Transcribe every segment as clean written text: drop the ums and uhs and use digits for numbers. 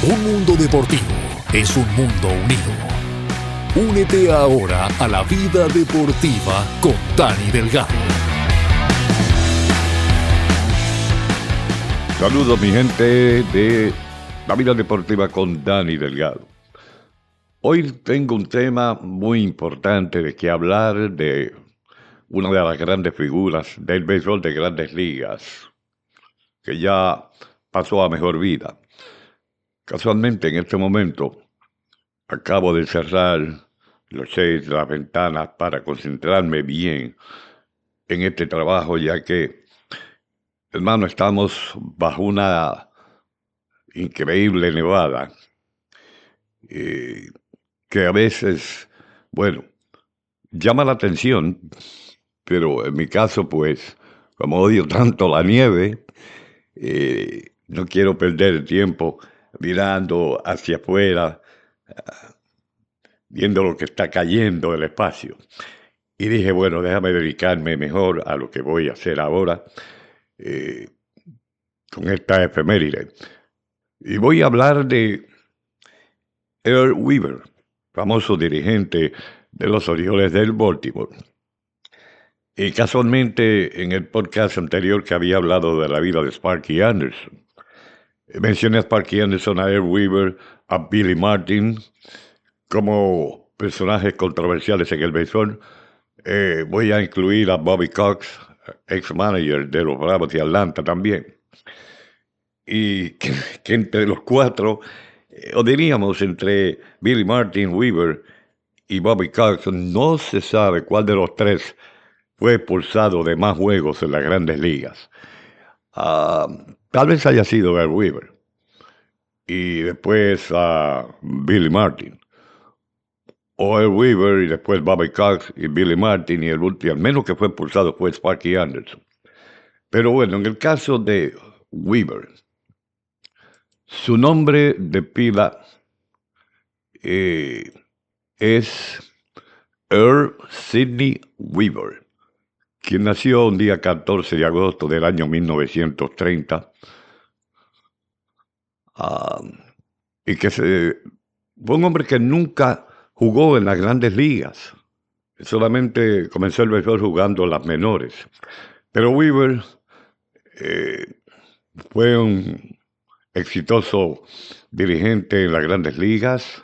Un mundo deportivo es un mundo unido. Únete ahora a la vida deportiva con Dani Delgado. Saludos mi gente de la vida deportiva con Dani Delgado. Hoy tengo un tema muy importante de que hablar de una de las grandes figuras del béisbol de Grandes Ligas, que ya pasó a mejor vida. Casualmente en este momento acabo de cerrar los shades de las ventanas para concentrarme bien en este trabajo, ya que, hermano, estamos bajo una increíble nevada que a veces, bueno, llama la atención, pero en mi caso, pues, como odio tanto la nieve, no quiero perder el tiempo mirando hacia afuera, viendo lo que está cayendo del espacio. Y dije, bueno, déjame dedicarme mejor a lo que voy a hacer ahora con esta efeméride. Y voy a hablar de Earl Weaver, famoso dirigente de los Orioles del Baltimore. Y casualmente en el podcast anterior que había hablado de la vida de Sparky Anderson, mencioné a Sparky Anderson, a Earl Weaver, a Billy Martin como personajes controversiales en el béisbol. Voy a incluir a Bobby Cox, ex-manager de los Bravos de Atlanta también. Y que entre los cuatro, o diríamos entre Billy Martin, Weaver y Bobby Cox, no se sabe cuál de los tres fue expulsado de más juegos en las Grandes Ligas. Tal vez haya sido Earl Weaver y después Billy Martin. O Earl Weaver y después Bobby Cox y Billy Martin y el último, al menos que fue expulsado, fue Sparky Anderson. Pero bueno, en el caso de Weaver, su nombre de pila es Earl Sidney Weaver, quien nació un día 14 de agosto del año 1930, y que fue un hombre que nunca jugó en las Grandes Ligas. Solamente comenzó el béisbol jugando en las menores. Pero Weaver fue un exitoso dirigente en las Grandes Ligas.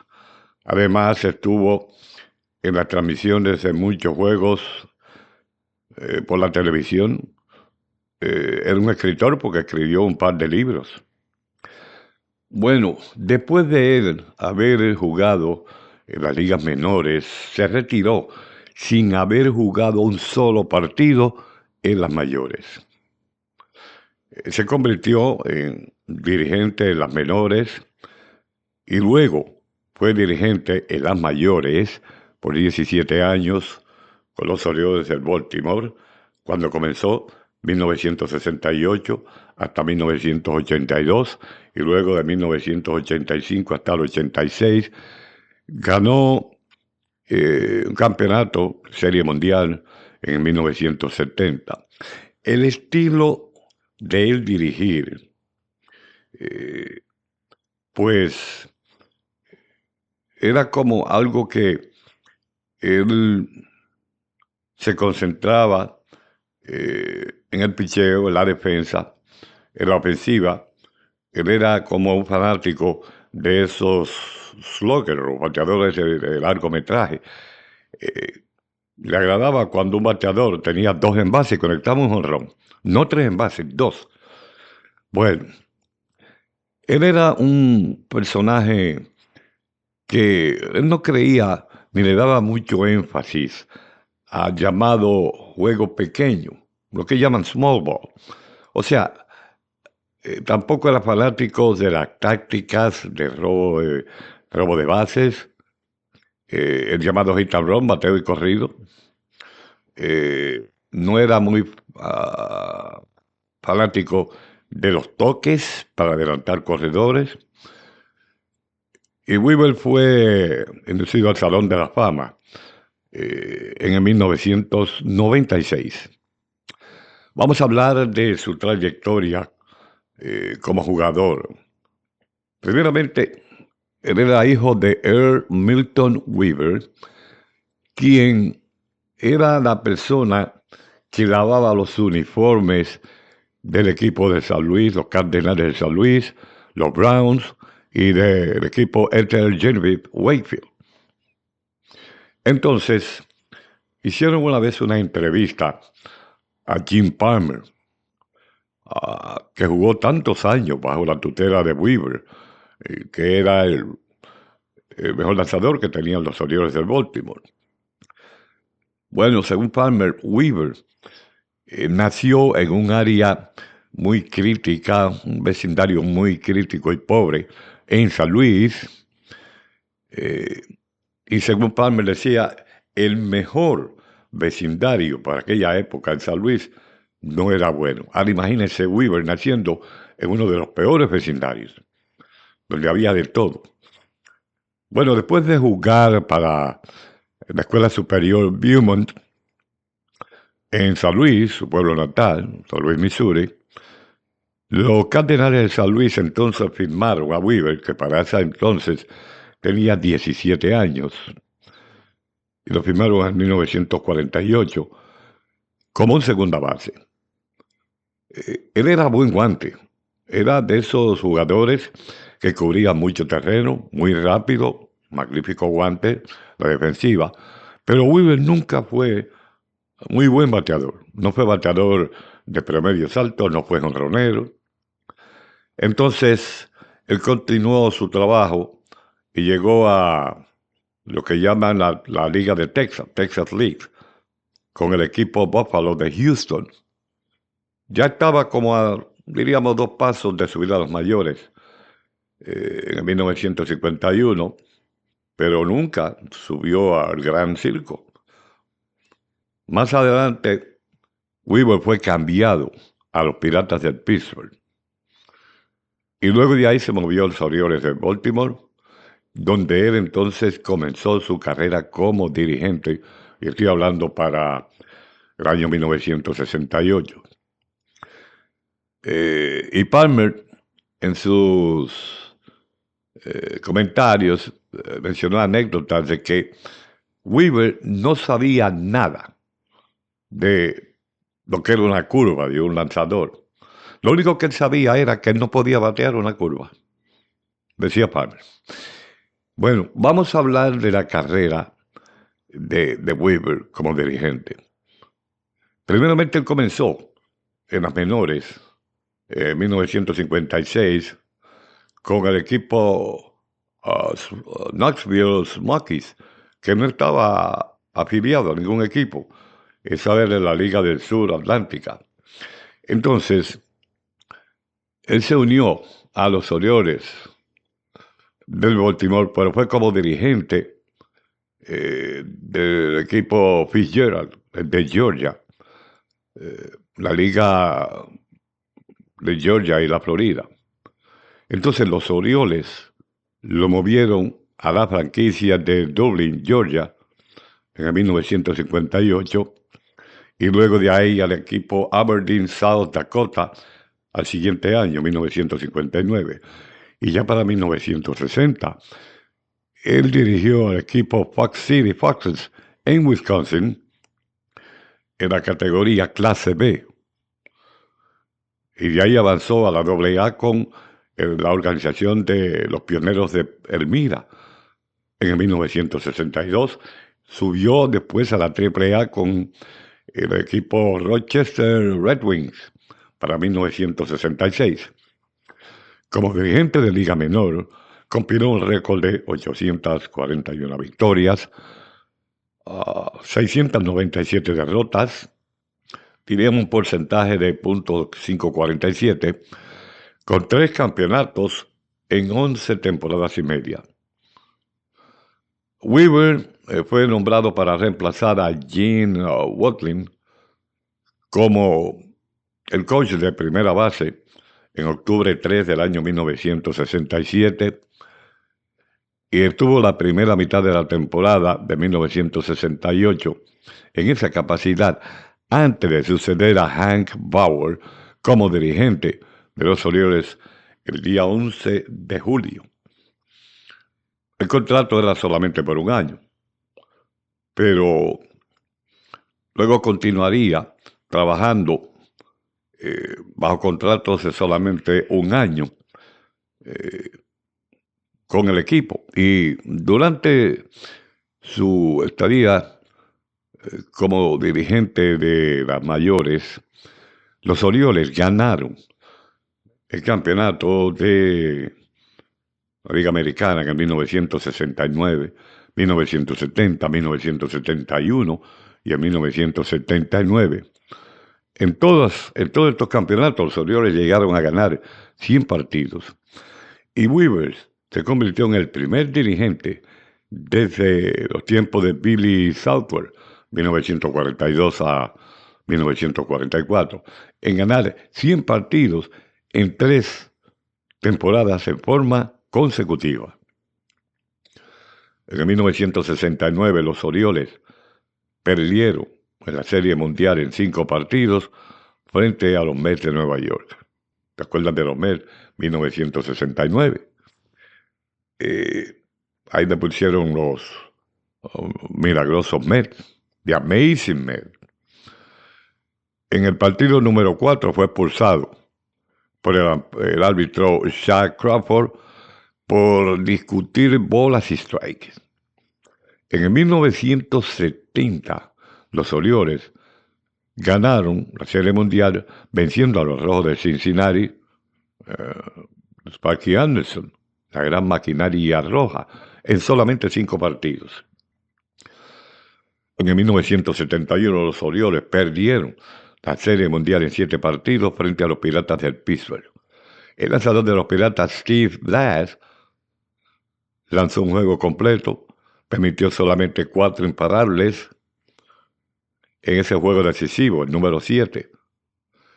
Además, estuvo en las transmisiones de muchos juegos por la televisión. Era un escritor porque escribió un par de libros. Bueno, después de él haber jugado en las ligas menores, se retiró sin haber jugado un solo partido en las mayores. Se convirtió en dirigente en las menores y luego fue dirigente en las mayores por 17 años con los Orioles del Baltimore, cuando comenzó 1968 hasta 1982 y luego de 1985 hasta el 86 ganó un campeonato, Serie Mundial, en 1970. El estilo de él dirigir, pues era como algo que él se concentraba en el picheo, en la defensa, en la ofensiva. Él era como un fanático de esos sluggers o bateadores de largometraje. Le agradaba cuando un bateador tenía 2 envases y conectaba un jonrón. No 3 envases, 2. Bueno, él era un personaje que él no creía ni le daba mucho énfasis al llamado juego pequeño, lo que llaman small ball. O sea, tampoco era fanático de las tácticas de robo de bases, el llamado hit and run, bateo y corrido. No era muy fanático de los toques para adelantar corredores. Y Weaver fue inducido al Salón de la Fama en el 1996. Vamos a hablar de su trayectoria como jugador. Primeramente, él era hijo de Earl Milton Weaver, quien era la persona que lavaba los uniformes del equipo de San Luis, los Cardenales de San Luis, los Browns y del equipo Ethel Genevieve Wakefield. Entonces, hicieron una vez una entrevista a Jim Palmer, que jugó tantos años bajo la tutela de Weaver, que era el mejor lanzador que tenían los Orioles de Baltimore. Bueno, según Palmer, Weaver nació en un área muy crítica, un vecindario muy crítico y pobre en San Luis, y según Palmer decía, el mejor vecindario para aquella época en San Luis no era bueno. Ahora imagínense Weaver naciendo en uno de los peores vecindarios, donde había de todo. Bueno, después de jugar para la Escuela Superior Beaumont en San Luis, su pueblo natal, San Luis, Missouri, los Cardenales de San Luis entonces firmaron a Weaver, que para ese entonces tenía 17 años, y lo firmaron en 1948, como un segunda base. Él era buen guante, era de esos jugadores que cubrían mucho terreno, muy rápido, magnífico guante, la defensiva, pero Weaver nunca fue muy buen bateador, no fue bateador de promedios altos, no fue jonronero. Entonces, él continuó su trabajo y llegó a lo que llaman la Liga de Texas, Texas League, con el equipo Buffalo de Houston. Ya estaba como a, diríamos, 2 pasos de subir a los mayores en 1951, pero nunca subió al Gran Circo. Más adelante, Weaver fue cambiado a los Piratas de Pittsburgh. Y luego de ahí se movió a los Orioles de Baltimore, donde él entonces comenzó su carrera como dirigente, y estoy hablando para el año 1968. Y Palmer, en sus comentarios, mencionó anécdotas de que Weaver no sabía nada de lo que era una curva de un lanzador. Lo único que él sabía era que él no podía batear una curva, decía Palmer. Bueno, vamos a hablar de la carrera de Weaver como dirigente. Primeramente él comenzó en las menores en 1956 con el equipo Knoxville Smokies, que no estaba afiliado a ningún equipo. Esa era la Liga del Sur Atlántica. Entonces, él se unió a los Orioles del Baltimore, pero fue como dirigente del equipo Fitzgerald de Georgia, la Liga de Georgia y la Florida. Entonces los Orioles lo movieron a la franquicia de Dublin, Georgia, en el 1958, y luego de ahí al equipo Aberdeen, South Dakota, al siguiente año, 1959. Y ya para 1960, él dirigió al equipo Fox City Foxes en Wisconsin, en la categoría Clase B. Y de ahí avanzó a la AA con la organización de los Pioneros de Elmira en el 1962. Subió después a la AAA con el equipo Rochester Red Wings para 1966. Como dirigente de Liga Menor, compiló un récord de 841 victorias, 697 derrotas, teníamos un porcentaje de .547, con 3 campeonatos en 11 temporadas y media. Weaver fue nombrado para reemplazar a Gene Watling como el coach de primera base en octubre 3 del año 1967 y estuvo la primera mitad de la temporada de 1968 en esa capacidad antes de suceder a Hank Bauer como dirigente de los Orioles el día 11 de julio. El contrato era solamente por un año, pero luego continuaría trabajando bajo contratos de solamente un año con el equipo. Y durante su estadía como dirigente de las mayores, los Orioles ganaron el campeonato de la Liga Americana en 1969, 1970, 1971 y en 1979. En todos estos campeonatos, los Orioles llegaron a ganar 100 partidos. Y Weaver se convirtió en el primer dirigente desde los tiempos de Billy Southwell, 1942 a 1944, en ganar 100 partidos en 3 temporadas en forma consecutiva. En 1969 los Orioles perdieron en la Serie Mundial en 5 partidos frente a los Mets de Nueva York. ¿Te acuerdas de los Mets? 1969. Ahí me pusieron los milagrosos Mets, The Amazing Mets. En el partido número 4 fue expulsado por el árbitro Shaq Crawford por discutir bolas y strikes. En el 1970, los Orioles ganaron la Serie Mundial venciendo a los Rojos de Cincinnati, Sparky Anderson, la gran maquinaria roja, en solamente 5 partidos. En el 1971 los Orioles perdieron la Serie Mundial en 7 partidos frente a los Piratas del Pittsburgh. El lanzador de los Piratas, Steve Blass, lanzó un juego completo, permitió solamente 4 imparables en ese juego decisivo, el número 7,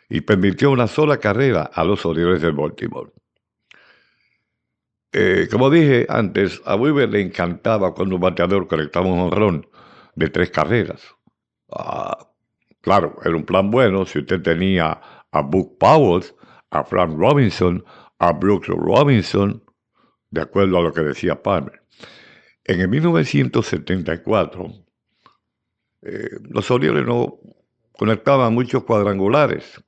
y permitió una sola carrera a los Orioles de Baltimore. Como dije antes, a Weaver le encantaba cuando un bateador conectaba un jonrón de 3 carreras. Claro, era un plan bueno si usted tenía a Buck Powers, a Frank Robinson, a Brooks Robinson, de acuerdo a lo que decía Palmer. En el 1974, los Orioles no conectaban muchos cuadrangulares.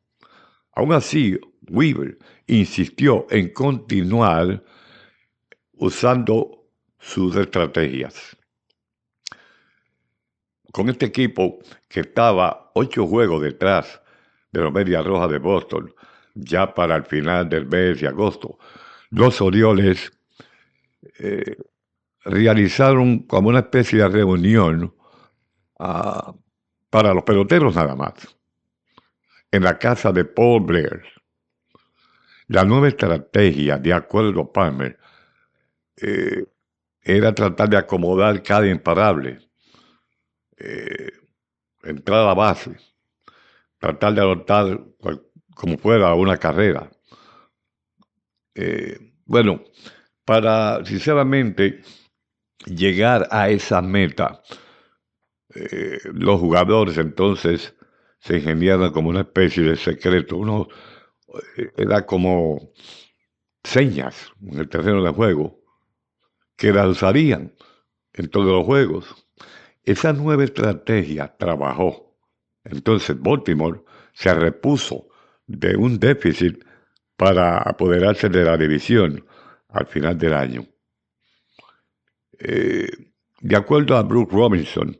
Aún así, Weaver insistió en continuar usando sus estrategias. Con este equipo que estaba 8 juegos detrás de los Medias Rojas de Boston, ya para el final del mes de agosto, los Orioles realizaron como una especie de reunión para los peloteros nada más, en la casa de Paul Blair. La nueva estrategia, de acuerdo a Palmer, era tratar de acomodar cada imparable, entrar a la base, tratar de adoptar como fuera una carrera. Bueno, para sinceramente llegar a esa meta, los jugadores entonces se ingeniaron como una especie de secreto. Era como señas en el terreno de juego que las usarían en todos los juegos. Esa nueva estrategia trabajó. Entonces Baltimore se repuso de un déficit para apoderarse de la división al final del año. De acuerdo a Brooks Robinson,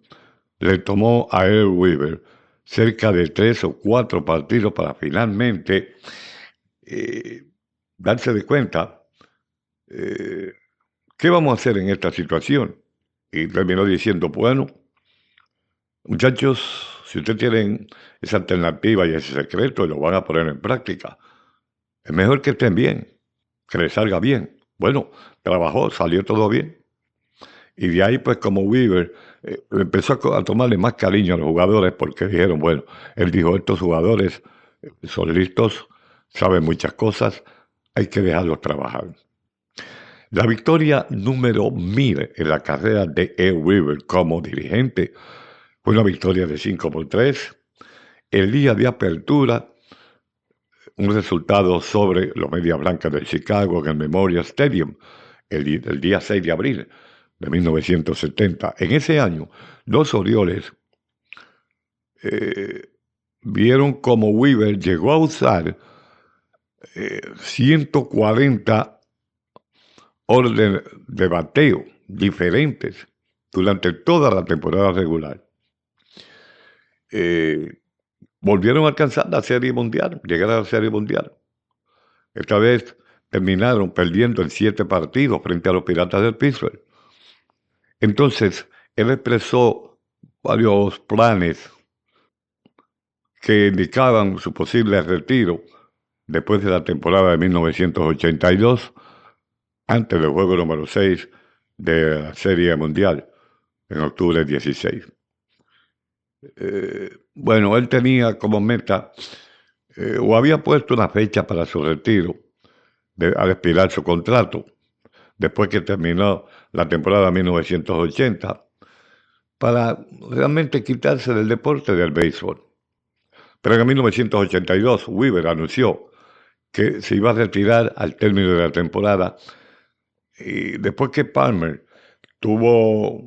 le tomó a Earl Weaver cerca de 3 o 4 partidos para finalmente darse de cuenta qué vamos a hacer en esta situación. Y terminó diciendo, bueno, muchachos, si ustedes tienen esa alternativa y ese secreto y lo van a poner en práctica, es mejor que estén bien, que les salga bien. Bueno, trabajó, salió todo bien. Y de ahí, pues, como Weaver empezó a tomarle más cariño a los jugadores porque dijeron, bueno, él dijo, estos jugadores son listos, saben muchas cosas, hay que dejarlos trabajar. La victoria número 1000 en la carrera de Earl Weaver como dirigente fue una victoria de 5-3. El día de apertura un resultado sobre los Medias Blancas de Chicago en el Memorial Stadium el día 6 de abril de 1970. En ese año, los Orioles vieron cómo Weaver llegó a usar 140 órdenes de bateo diferentes durante toda la temporada regular. Volvieron a alcanzar la Serie Mundial, llegar a la Serie Mundial. Esta vez terminaron perdiendo en 7 partidos frente a los Piratas del Pittsburgh. Entonces, él expresó varios planes que indicaban su posible retiro después de la temporada de 1982, antes del juego número 6 de la Serie Mundial, en octubre 16. Bueno, él tenía como meta, o había puesto una fecha para su retiro, al expirar su contrato, después que terminó la temporada 1980, para realmente quitarse del deporte del béisbol. Pero en 1982, Weaver anunció que se iba a retirar al término de la temporada, y después que Palmer tuvo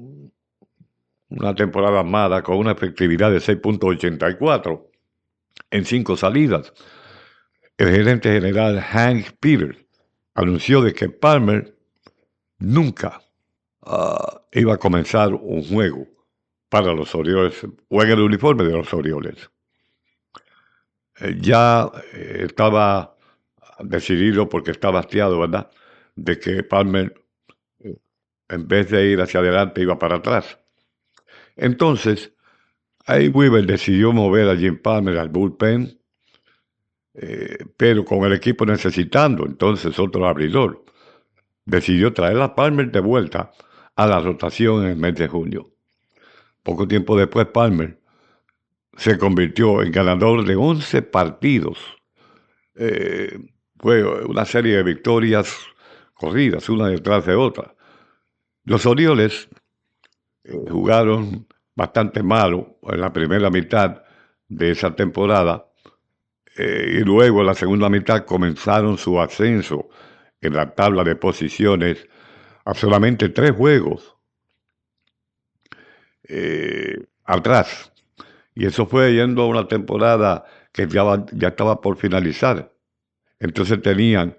una temporada mala con una efectividad de 6.84 en 5 salidas, el gerente general Hank Peters anunció de que Palmer nunca iba a comenzar un juego para los Orioles o en el uniforme de los Orioles. Ya estaba decidido, porque estaba hastiado, ¿verdad?, de que Palmer, en vez de ir hacia adelante, iba para atrás. Entonces, ahí Weaver decidió mover a Jim Palmer al bullpen, pero con el equipo necesitando entonces otro abridor, decidió traer a Palmer de vuelta a la rotación en el mes de junio. Poco tiempo después, Palmer se convirtió en ganador de 11 partidos. Fue una serie de victorias corridas, una detrás de otra. Los Orioles jugaron bastante malo en la primera mitad de esa temporada, y luego en la segunda mitad comenzaron su ascenso en la tabla de posiciones a solamente 3 juegos atrás. Y eso fue yendo a una temporada que ya estaba por finalizar. Entonces tenían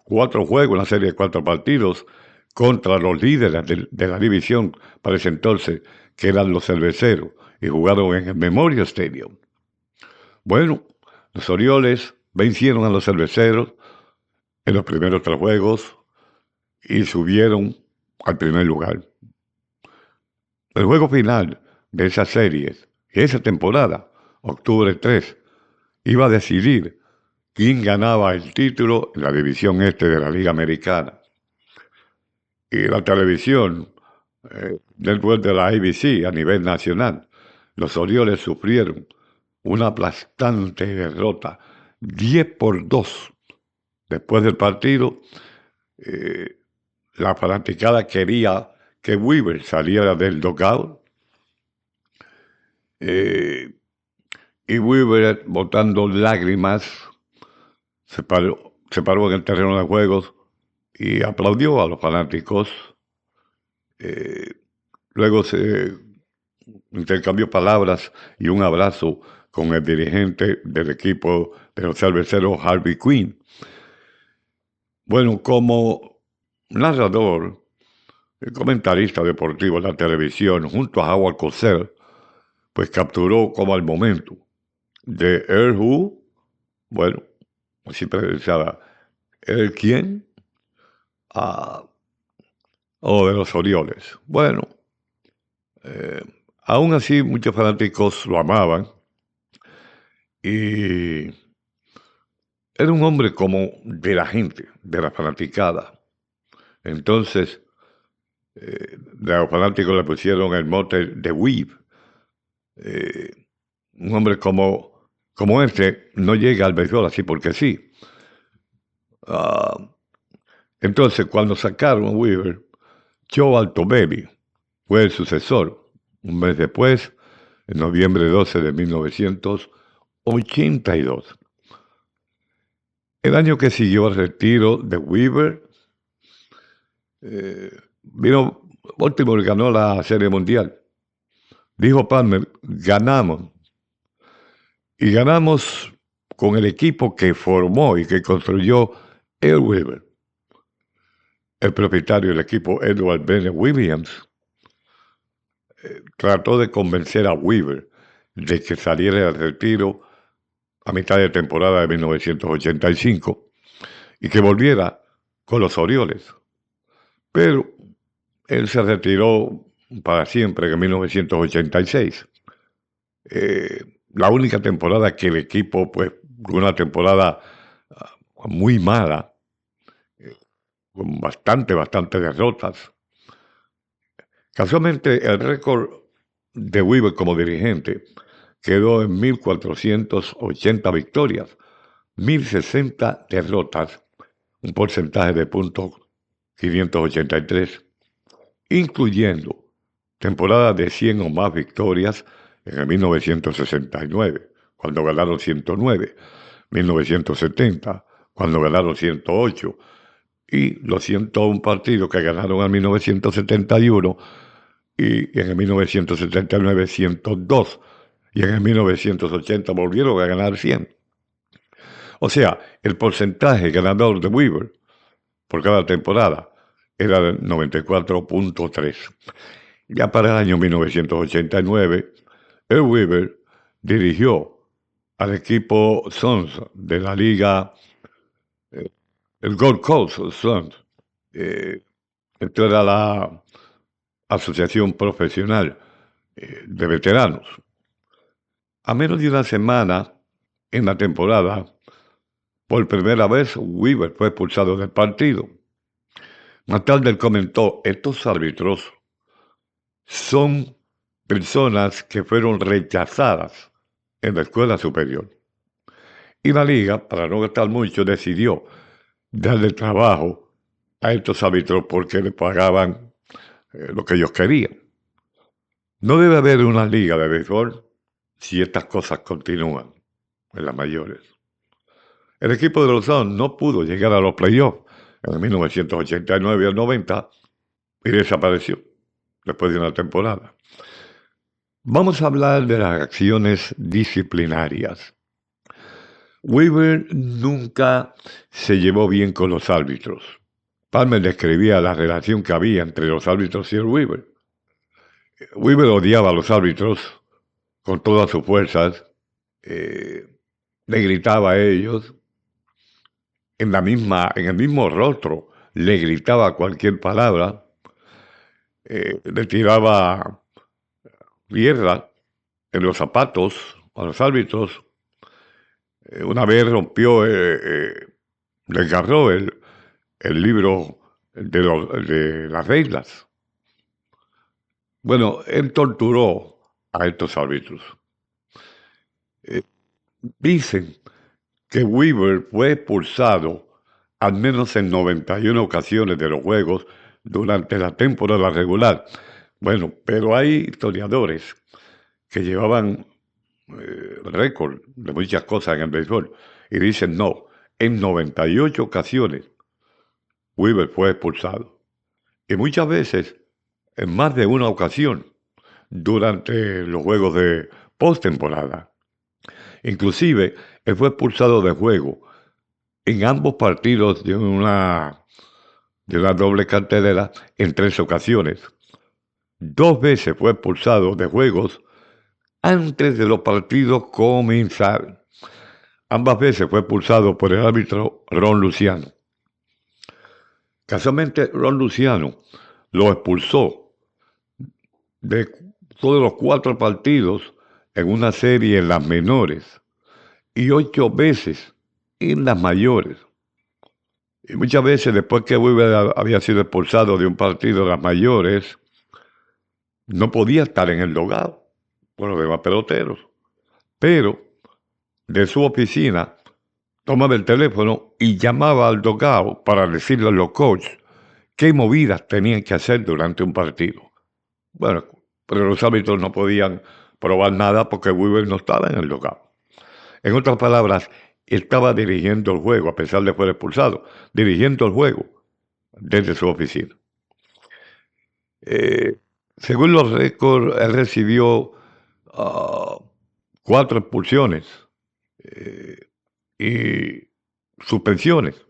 4 juegos, una serie de 4 partidos contra los líderes de la división para ese entonces, que eran los Cerveceros, y jugaron en el Memorial Stadium. Bueno, los Orioles vencieron a los Cerveceros en los primeros 3 juegos y subieron al primer lugar. El juego final de esa serie, esa temporada, octubre 3, iba a decidir quién ganaba el título en la división este de la Liga Americana. Y la televisión, después de la ABC a nivel nacional, los Orioles sufrieron una aplastante derrota, 10-2. Después del partido, la fanaticada quería que Weaver saliera del dugout, y Weaver, botando lágrimas, se paró en el terreno de juegos y aplaudió a los fanáticos. Luego se intercambió palabras y un abrazo con el dirigente del equipo de los Cerveceros, Harvey Quinn. Bueno, como narrador, el comentarista deportivo en la televisión, junto a Howard Cosell, pues capturó como al momento de Earl Who, bueno, siempre decía, ¿el quién? O de los Orioles. Bueno, aún así muchos fanáticos lo amaban, y era un hombre como de la gente, de la fanaticada. Entonces, los fanáticos le pusieron el mote de Weave. Un hombre como este no llega al béisbol así porque sí. Entonces, cuando sacaron a Weaver, Joe Altobelli fue el sucesor. Un mes después, en noviembre 12 de 1982. El año que siguió al retiro de Weaver, vino Baltimore y ganó la Serie Mundial. Dijo Palmer, ganamos. Y ganamos con el equipo que formó y que construyó Earl Weaver. El propietario del equipo, Edward Bennett Williams, trató de convencer a Weaver de que saliera del retiro a mitad de temporada de 1985 y que volviera con los Orioles. Pero él se retiró para siempre en 1986. La única temporada que el equipo, pues, una temporada muy mala, con bastante derrotas. Casualmente, el récord de Weaver como dirigente quedó en 1.480 victorias, 1.060 derrotas, un porcentaje de .583, incluyendo temporadas de 100 o más victorias en el 1969, cuando ganaron 109, 1970, cuando ganaron 108, y los 101 partidos que ganaron en 1971, y en el 1979 102, y en el 1980 volvieron a ganar 100. O sea, el porcentaje ganador de Weaver por cada temporada era del 94.3. Ya para el año 1989, Earl Weaver dirigió al equipo Suns de la liga, el Gold Coast Suns. Esto era la asociación profesional de veteranos. A menos de una semana en la temporada, por primera vez, Weaver fue expulsado del partido. Más tarde él comentó, estos árbitros son personas que fueron rechazadas en la escuela superior. Y la liga, para no gastar mucho, decidió darle trabajo a estos árbitros porque le pagaban lo que ellos querían. No debe haber una liga de béisbol si estas cosas continúan en las mayores. El equipo de los Suns no pudo llegar a los playoffs en 1989 y el 90 y desapareció después de una temporada. Vamos a hablar de las acciones disciplinarias. Weaver nunca se llevó bien con los árbitros. Palmer describía la relación que había entre los árbitros y el Weaver. Weaver odiaba a los árbitros con todas sus fuerzas, le gritaba a ellos, en el mismo rostro, le gritaba cualquier palabra, le tiraba tierra en los zapatos a los árbitros. Una vez rompió, le agarró el libro de las reglas. Bueno, él torturó a estos árbitros. Dicen que Weaver fue expulsado al menos en 91 ocasiones de los juegos durante la temporada regular. Bueno, pero hay historiadores que llevaban récord de muchas cosas en el béisbol y dicen no, en 98 ocasiones Weaver fue expulsado. Y muchas veces, en más de una ocasión, durante los juegos de postemporada. Inclusive, él fue expulsado de juego en ambos partidos de una doble cartelera en 3 ocasiones. 2 veces fue expulsado de juegos antes de los partidos comenzaron. Ambas veces fue expulsado por el árbitro Ron Luciano. Casualmente, Ron Luciano lo expulsó de todos los 4 partidos en una serie en las menores y 8 veces en las mayores. Y muchas veces después que Weaver había sido expulsado de un partido de las mayores, no podía estar en el dugout por los demás peloteros. Pero de su oficina tomaba el teléfono y llamaba al dugout para decirle a los coaches qué movidas tenían que hacer durante un partido. Bueno, pero los árbitros no podían probar nada porque Weaver no estaba en el dugout. En otras palabras, estaba dirigiendo el juego, a pesar de que fuera expulsado, dirigiendo el juego desde su oficina. Según los récords, él recibió 4 expulsiones y suspensiones.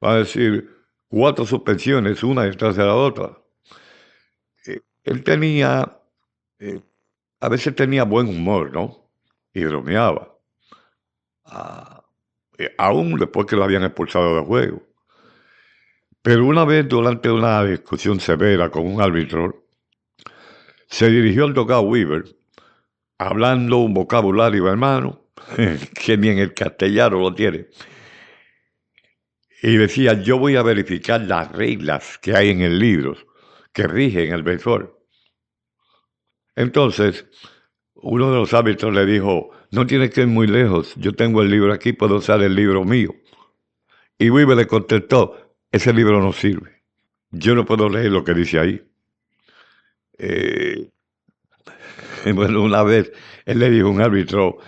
Va a decir, 4 suspensiones, una detrás de la otra. Él tenía, a veces tenía buen humor, ¿no? Y bromeaba. Aún después que lo habían expulsado del juego. Pero una vez, durante una discusión severa con un árbitro, se dirigió al dugout Weaver, hablando un vocabulario, hermano, que ni en el castellano lo tiene. Y decía, yo voy a verificar las reglas que hay en el libro que rigen el béisbol. Entonces, uno de los árbitros le dijo, no tienes que ir muy lejos, yo tengo el libro aquí, puedo usar el libro mío. Y Weaver le contestó, ese libro no sirve, yo no puedo leer lo que dice ahí. Bueno, una vez él le dijo a un árbitro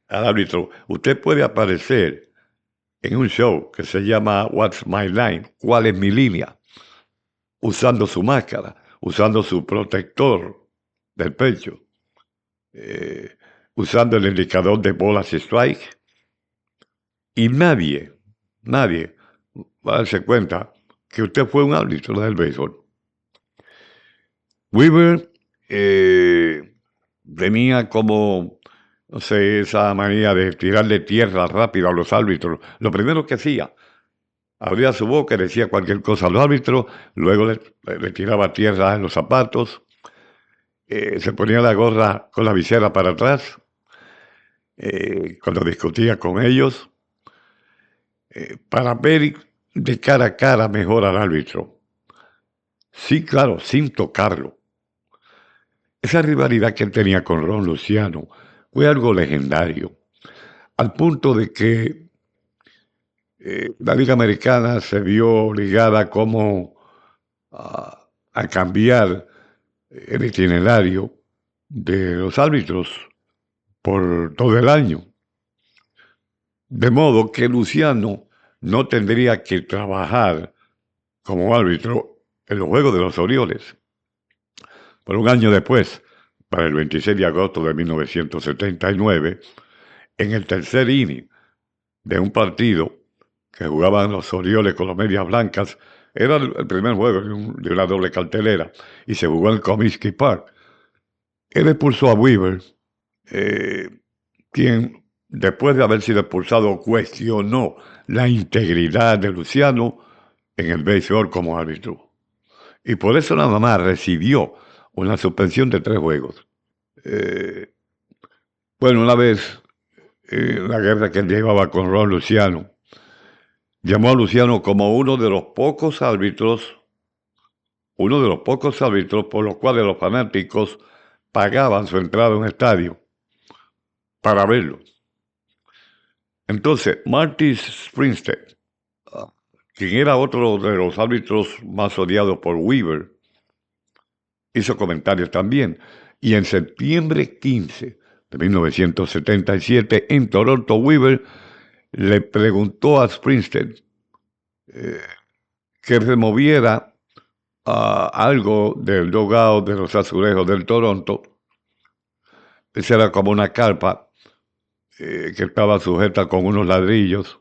al árbitro, usted puede aparecer en un show que se llama What's My Line, ¿cuál es mi línea? Usando su máscara, usando su protector del pecho, usando el indicador de bolas y strike, y nadie va a darse cuenta que usted fue un árbitro del béisbol. Weaver tenía como, no sé, esa manía de tirarle tierra rápido a los árbitros. Lo primero que hacía, abría su boca y decía cualquier cosa a los árbitros, luego le tiraba tierra en los zapatos, se ponía la gorra con la visera para atrás, cuando discutía con ellos, para ver de cara a cara mejor al árbitro. Sí, claro, sin tocarlo. Esa rivalidad que él tenía con Ron Luciano fue algo legendario, al punto de que la Liga Americana se vio obligada como a cambiar el itinerario de los árbitros por todo el año. De modo que Luciano no tendría que trabajar como árbitro en los Juegos de los Orioles. Pero un año después, para el 26 de agosto de 1979, en el tercer inning de un partido que jugaban los Orioles con los Medias Blancas, era el primer juego de una doble cartelera y se jugó en Comiskey Park. Él expulsó a Weaver, quien, después de haber sido expulsado, cuestionó la integridad de Luciano en el béisbol como árbitro. Y por eso nada más recibió una suspensión de 3 juegos. Bueno, una vez, la guerra que él llevaba con Ron Luciano, llamó a Luciano como uno de los pocos árbitros por los cuales los fanáticos pagaban su entrada a un estadio para verlo. Entonces, Marty Springsteen, quien era otro de los árbitros más odiados por Weaver, hizo comentarios también. Y en septiembre 15 de 1977, en Toronto, Weaver le preguntó a Springsteen que removiera algo del dugout de los Azulejos del Toronto. Esa era como una carpa que estaba sujeta con unos ladrillos.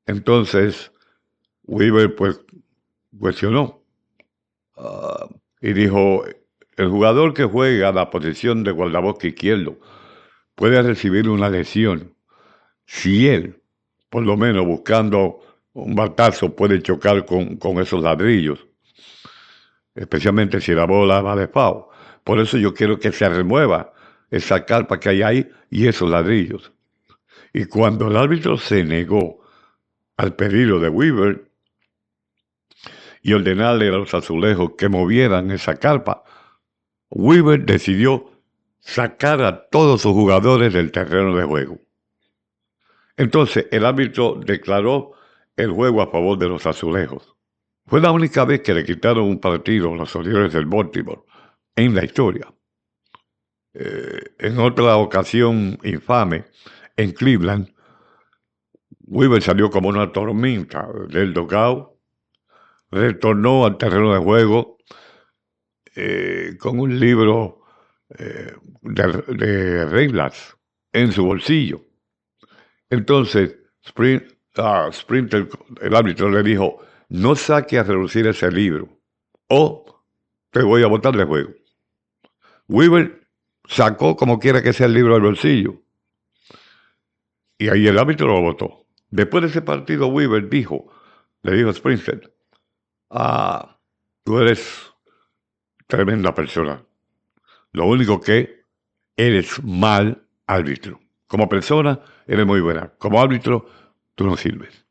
Entonces, Weaver pues cuestionó y dijo, el jugador que juega la posición de guardabosque izquierdo puede recibir una lesión si él, por lo menos buscando un batazo, puede chocar con esos ladrillos, especialmente si la bola va de foul. Por eso yo quiero que se remueva esa carpa que hay ahí y esos ladrillos. Y cuando el árbitro se negó al pedido de Weaver y ordenarle a los azulejos que movieran esa carpa, Weaver decidió sacar a todos sus jugadores del terreno de juego. Entonces el árbitro declaró el juego a favor de los azulejos. Fue la única vez que le quitaron un partido a los Orioles del Baltimore en la historia. En otra ocasión infame, en Cleveland, Weaver salió como una tormenta del dugout, retornó al terreno de juego con un libro de reglas en su bolsillo. Entonces, Sprinter, el árbitro, le dijo: no saque a relucir ese libro o te voy a botar de juego. Weaver sacó como quiera que sea el libro del bolsillo y ahí el árbitro lo botó. Después de ese partido, Weaver le dijo a Sprinter: tú eres tremenda persona. Lo único que eres mal árbitro. Como persona, eres muy buena. Como árbitro, tú no sirves.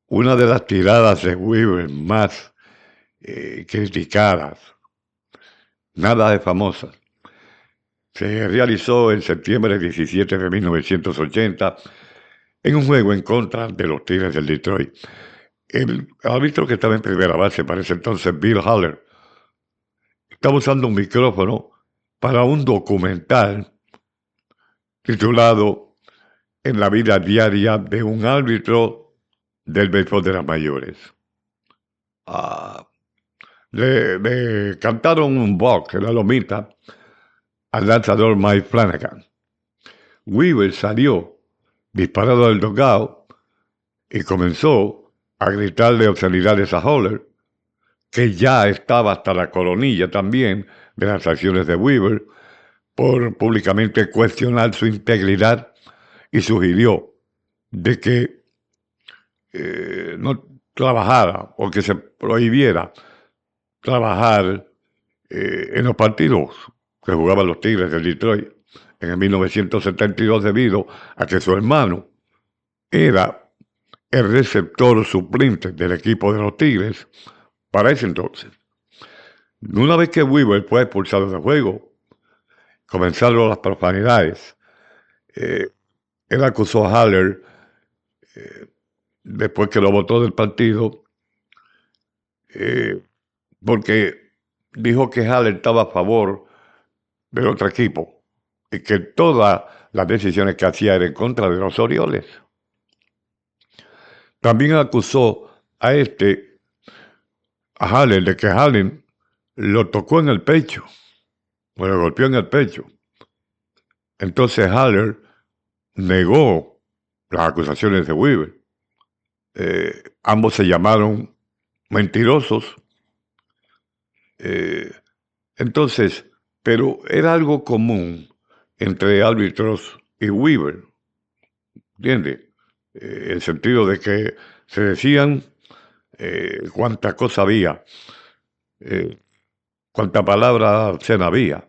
Una de las tiradas de Weaver más criticadas, nada de famosas, se realizó en septiembre 17 de 1980 en un juego en contra de los Tigres del Detroit. El árbitro que estaba en primera base para ese entonces, Bill Haller, estaba usando un micrófono para un documental titulado En la vida diaria de un árbitro del béisbol de las mayores. Le cantaron un box en la lomita al lanzador Mike Flanagan. Weaver salió disparado del dugout y comenzó a gritarle obscenidades a Haller, que ya estaba hasta la coronilla también de las acciones de Weaver por públicamente cuestionar su integridad, y sugirió de que no trabajara o que se prohibiera trabajar en los partidos que jugaban los Tigres de Detroit en el 1972 debido a que su hermano era el receptor suplente del equipo de los Tigres para ese entonces. Una vez que Weaver fue expulsado del juego, comenzaron las profanidades. Él acusó a Haller, después que lo votó del partido, porque dijo que Haller estaba a favor del otro equipo y que todas las decisiones que hacía eran en contra de los Orioles. También acusó a Haller, de que Haller lo tocó en el pecho, o lo golpeó en el pecho. Entonces Haller negó las acusaciones de Weaver. Ambos se llamaron mentirosos. Entonces, pero era algo común entre árbitros y Weaver, ¿entiendes? El sentido de que se decían cuánta cosa había, cuánta palabra obscena había.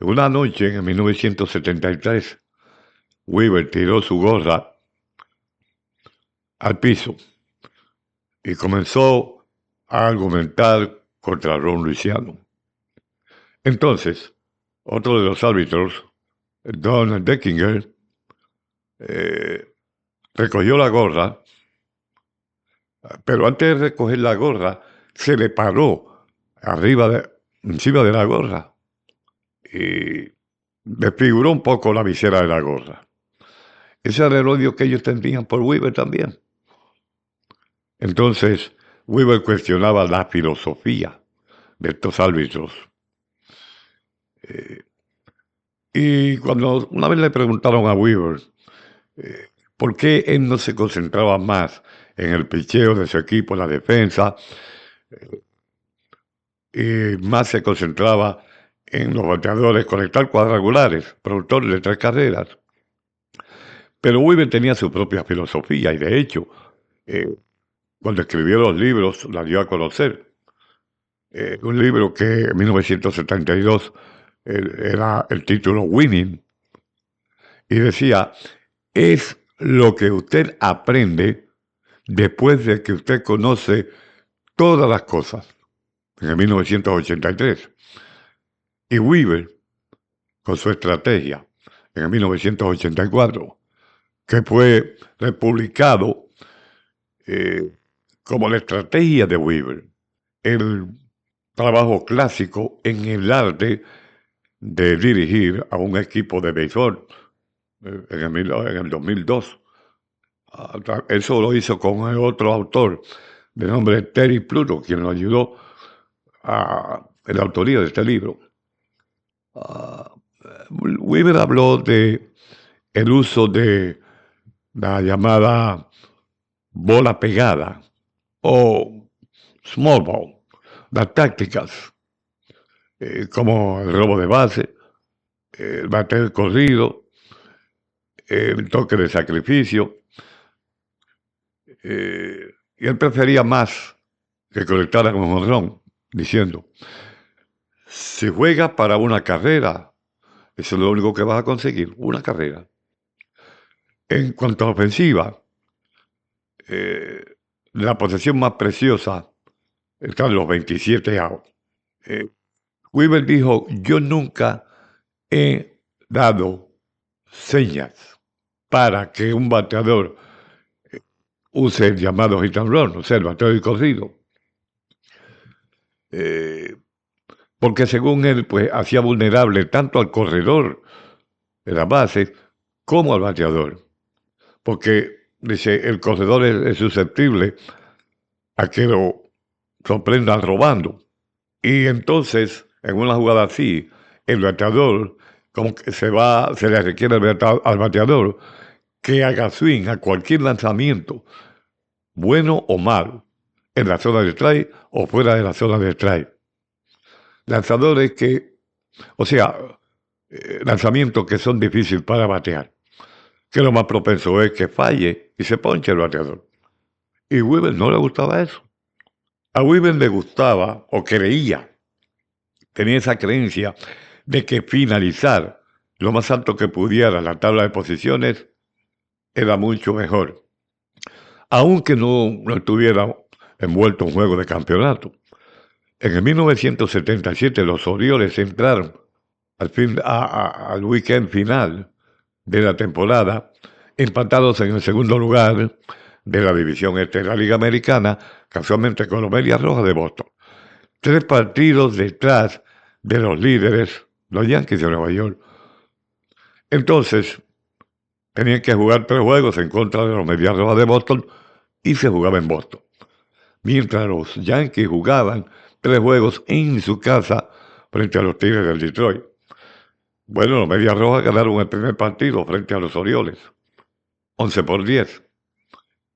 Una noche en 1973, Weaver tiró su gorra al piso y comenzó a argumentar contra Ron Luciano. Entonces, otro de los árbitros, Don Deckinger, recogió la gorra, pero antes de recoger la gorra, se le paró encima de la gorra y desfiguró un poco la visera de la gorra. Ese era el odio que ellos tenían por Weaver también. Entonces, Weaver cuestionaba la filosofía de estos árbitros. Y cuando una vez le preguntaron a Weaver por qué él no se concentraba más en el picheo de su equipo, en la defensa, y más se concentraba en los bateadores, conectar cuadrangulares, productores de 3 carreras. Pero Weaver tenía su propia filosofía y de hecho, cuando escribió los libros, la dio a conocer. Un libro que en 1972 era el título Winning, y decía: es lo que usted aprende después de que usted conoce todas las cosas, en el 1983. Y Weaver, con su estrategia, en el 1984, que fue republicado como la estrategia de Weaver, el trabajo clásico en el arte de dirigir a un equipo de béisbol. en el 2002. Eso lo hizo con otro autor de nombre Terry Pluto, quien lo ayudó en la autoría de este libro. Weaver habló de el uso de la llamada bola pegada o small ball, las tácticas como el robo de base, el bater corrido, el toque de sacrificio. Y él prefería más que conectaran con jonrón, diciendo, si juegas para una carrera, eso es lo único que vas a conseguir, una carrera. En cuanto a ofensiva, la posesión más preciosa está en los 27 outs. Weaver dijo, yo nunca he dado señas para que un bateador use el llamado hit and run, o sea, el bateo y corrido. Porque según él, pues hacía vulnerable tanto al corredor de la base como al bateador. Porque, dice, el corredor es susceptible a que lo sorprendan robando. Y entonces, en una jugada así, el bateador, como que se le requiere al bateador que haga swing a cualquier lanzamiento, bueno o malo, en la zona de strike o fuera de la zona de strike. Lanzadores lanzamientos que son difíciles para batear, que lo más propenso es que falle y se ponche el bateador. Y Weaver no le gustaba eso. A Weaver le gustaba o creía, tenía esa creencia de que finalizar lo más alto que pudiera en la tabla de posiciones era mucho mejor, aunque no estuviera envuelto en un juego de campeonato. En el 1977 los Orioles entraron al weekend final de la temporada, empatados en el segundo lugar de la división este de la Liga Americana, casualmente con los Medias Rojas de Boston. 3 partidos detrás de los líderes, los Yankees de Nueva York. Entonces, tenían que jugar 3 juegos en contra de los Medias Rojas de Boston y se jugaba en Boston. Mientras los Yankees jugaban 3 juegos en su casa frente a los Tigres del Detroit. Bueno, los Medias Rojas ganaron el primer partido frente a los Orioles, 11-10,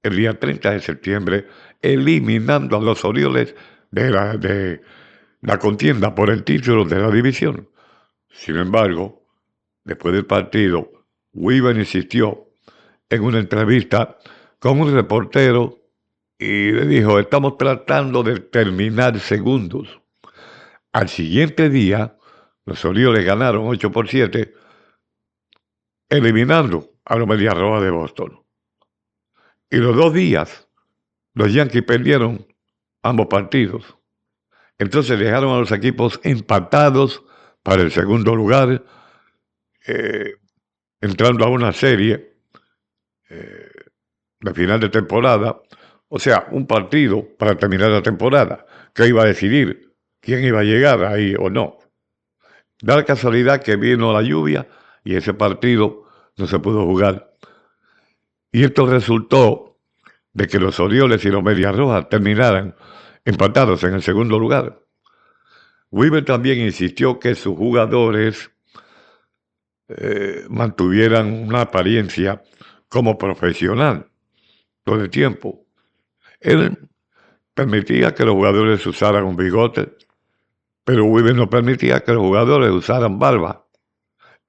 el día 30 de septiembre, eliminando a los Orioles de la contienda por el título de la división. Sin embargo, después del partido, Weaver insistió en una entrevista con un reportero y le dijo, estamos tratando de terminar segundos. Al siguiente día, los Orioles ganaron 8-7, eliminando a los Medias Rojas de Boston. Y los 2 días, los Yankees perdieron ambos partidos. Entonces dejaron a los equipos empatados para el segundo lugar, entrando a una serie de final de temporada, o sea, un partido para terminar la temporada, que iba a decidir quién iba a llegar ahí o no. Da la casualidad que vino la lluvia y ese partido no se pudo jugar. Y esto resultó de que los Orioles y los Medias Rojas terminaran empatados en el segundo lugar. Weaver también insistió que sus jugadores mantuvieran una apariencia como profesional todo el tiempo. Él permitía que los jugadores usaran un bigote, pero Weaver no permitía que los jugadores usaran barba.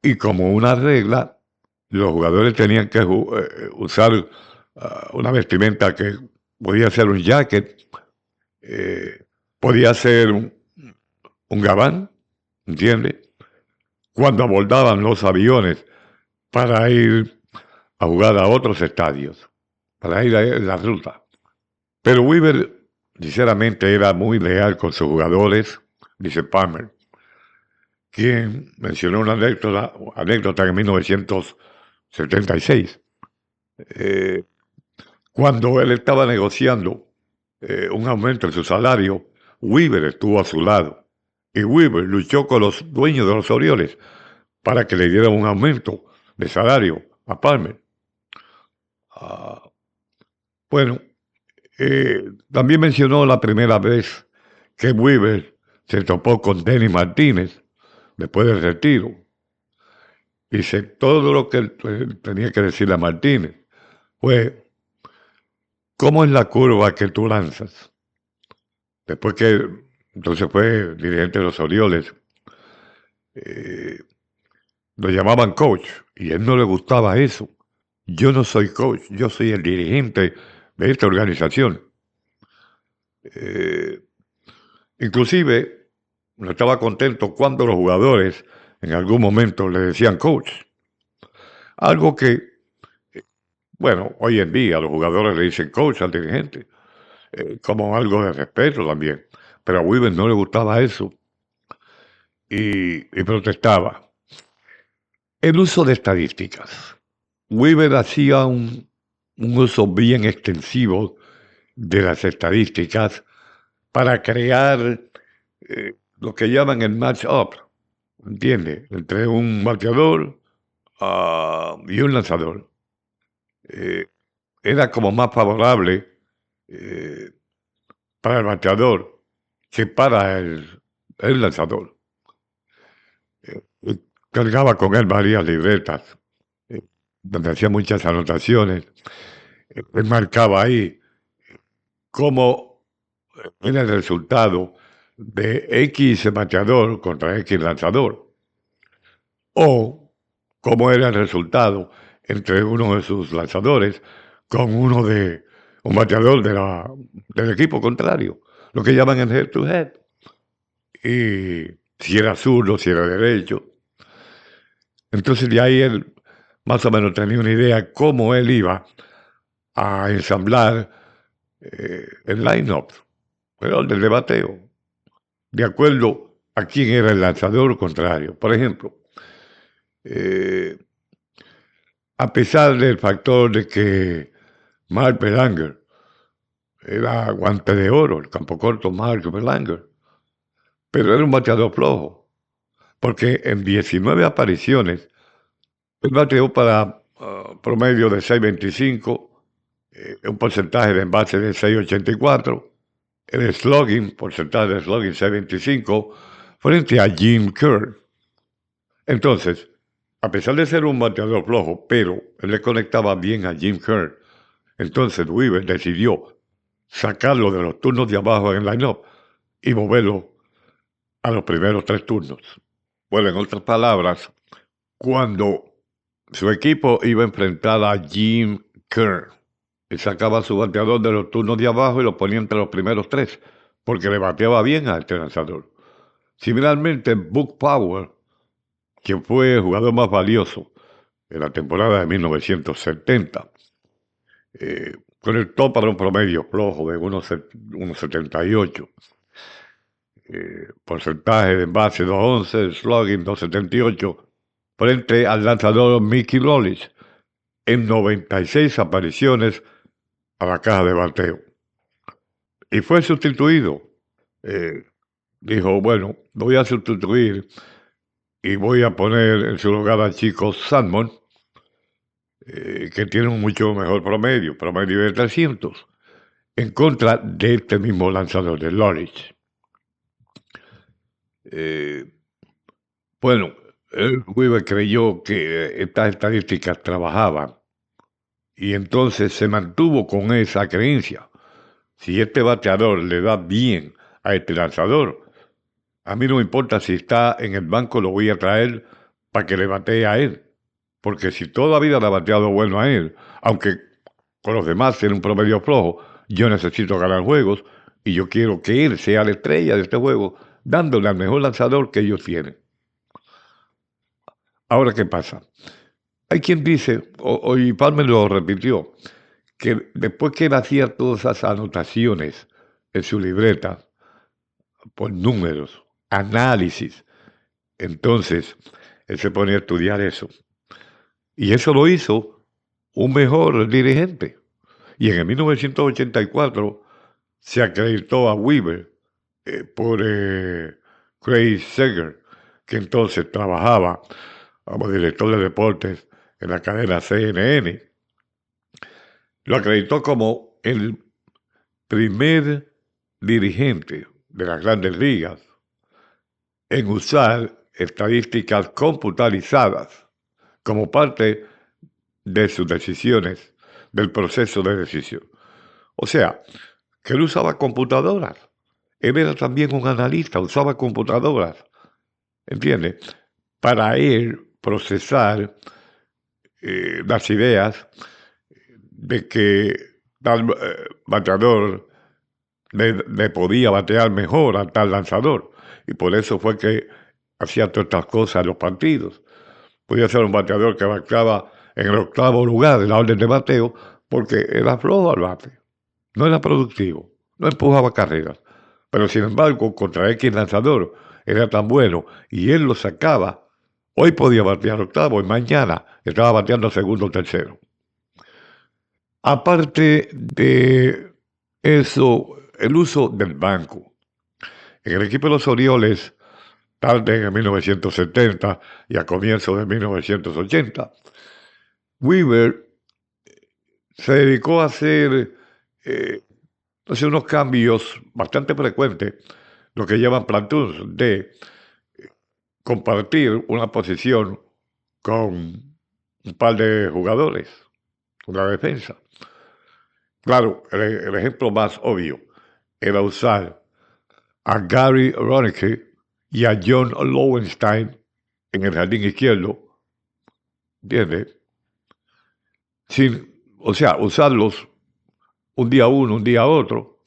Y como una regla, los jugadores tenían que usar una vestimenta que podía ser un jacket, podía ser un gabán, ¿entiendes? Cuando abordaban los aviones para ir a jugar a otros estadios, para ir a la ruta. Pero Weaver, sinceramente, era muy leal con sus jugadores, dice Palmer, quien mencionó una anécdota en 1976. Cuando él estaba negociando un aumento en su salario, Weaver estuvo a su lado. Y Weaver luchó con los dueños de los Orioles para que le dieran un aumento de salario a Palmer. Bueno, también mencionó la primera vez que Weaver se topó con Denny Martínez después del retiro. Dice, todo lo que tenía que decirle a Martínez fue, ¿cómo es la curva que tú lanzas? Después que entonces fue dirigente de los Orioles, lo llamaban coach y a él no le gustaba eso. Yo no soy coach, yo soy el dirigente de esta organización. Inclusive, no estaba contento cuando los jugadores en algún momento le decían coach. Algo que, bueno, hoy en día los jugadores le dicen coach al dirigente, como algo de respeto también. Pero a Weaver no le gustaba eso y protestaba. El uso de estadísticas. Weaver hacía un uso bien extensivo de las estadísticas para crear lo que llaman el match-up, ¿entiende? Entre un bateador y un lanzador. Era como más favorable para el bateador que para el lanzador. Cargaba con él varias libretas, donde hacía muchas anotaciones. Él marcaba ahí cómo era el resultado de X bateador contra X lanzador, o cómo era el resultado entre uno de sus lanzadores con uno de un bateador del equipo contrario, lo que llaman el head to head, y si era zurdo, si era derecho. Entonces de ahí él más o menos tenía una idea cómo él iba a ensamblar el line-up, el del bateo, de acuerdo a quién era el lanzador contrario. Por ejemplo, a pesar del factor de que Mark Belanger era guante de oro, el campo corto Mark Belanger, pero era un bateador flojo, porque en 19 apariciones él bateó para promedio de 6.25, un porcentaje de envase de 6.84, el slugging, porcentaje de slugging 6.25, frente a Jim Kerr. Entonces, a pesar de ser un bateador flojo, pero él le conectaba bien a Jim Kerr, entonces Weaver decidió sacarlo de los turnos de abajo en el line-up y moverlo a los primeros 3 turnos. Bueno, en otras palabras, cuando su equipo iba a enfrentar a Jim Kerr, él sacaba a su bateador de los turnos de abajo y lo ponía entre los primeros 3, porque le bateaba bien a este lanzador. Similarmente, Buck Powell, quien fue el jugador más valioso en la temporada de 1970, conectó para un promedio flojo de 1.78. Porcentaje de envase 2.11, slugging 2.78, frente al lanzador Mickey Lollis en 96 apariciones a la caja de bateo. Y fue sustituido. Dijo, bueno, lo voy a sustituir y voy a poner en su lugar a Chico Salmon, que tiene un mucho mejor promedio de 300, en contra de este mismo lanzador, de Lollis. Bueno, Weaver creyó que estas estadísticas trabajaban y entonces se mantuvo con esa creencia. Si este bateador le da bien a este lanzador, a mí no me importa si está en el banco, lo voy a traer para que le batee a él. Porque si toda la vida le ha bateado bueno a él, aunque con los demás tiene un promedio flojo, yo necesito ganar juegos y yo quiero que él sea la estrella de este juego, dándole al mejor lanzador que ellos tienen. Ahora, ¿qué pasa? Hay quien dice, y Palmer lo repitió, que después que él hacía todas esas anotaciones en su libreta, por números, análisis, entonces él se ponía a estudiar eso. Y eso lo hizo un mejor dirigente. Y en el 1984 se acreditó a Weaver por Craig Sager, que entonces trabajaba como director de deportes en la cadena CNN, lo acreditó como el primer dirigente de las grandes ligas en usar estadísticas computarizadas como parte de sus decisiones, del proceso de decisión. O sea, que él usaba computadoras. Él era también un analista, usaba computadoras, ¿entiendes? Para él procesar las ideas de que tal bateador le podía batear mejor a tal lanzador. Y por eso fue que hacía todas estas cosas en los partidos. Podía ser un bateador que bateaba en el 8º lugar de la orden de bateo porque era flojo al bate. No era productivo, no empujaba carreras. Pero sin embargo, contra X lanzador era tan bueno y él lo sacaba. Hoy podía batear 8º y mañana estaba bateando 2º o 3º. Aparte de eso, el uso del banco. En el equipo de los Orioles, tarde en 1970 y a comienzos de 1980, Weaver se dedicó a hacer unos cambios bastante frecuentes, lo que llaman platoons, de compartir una posición con un par de jugadores, una defensa. Claro, el ejemplo más obvio era usar a Gary Roenicke y a John Lowenstein en el jardín izquierdo, ¿entiendes? O sea, usarlos un día uno, un día otro,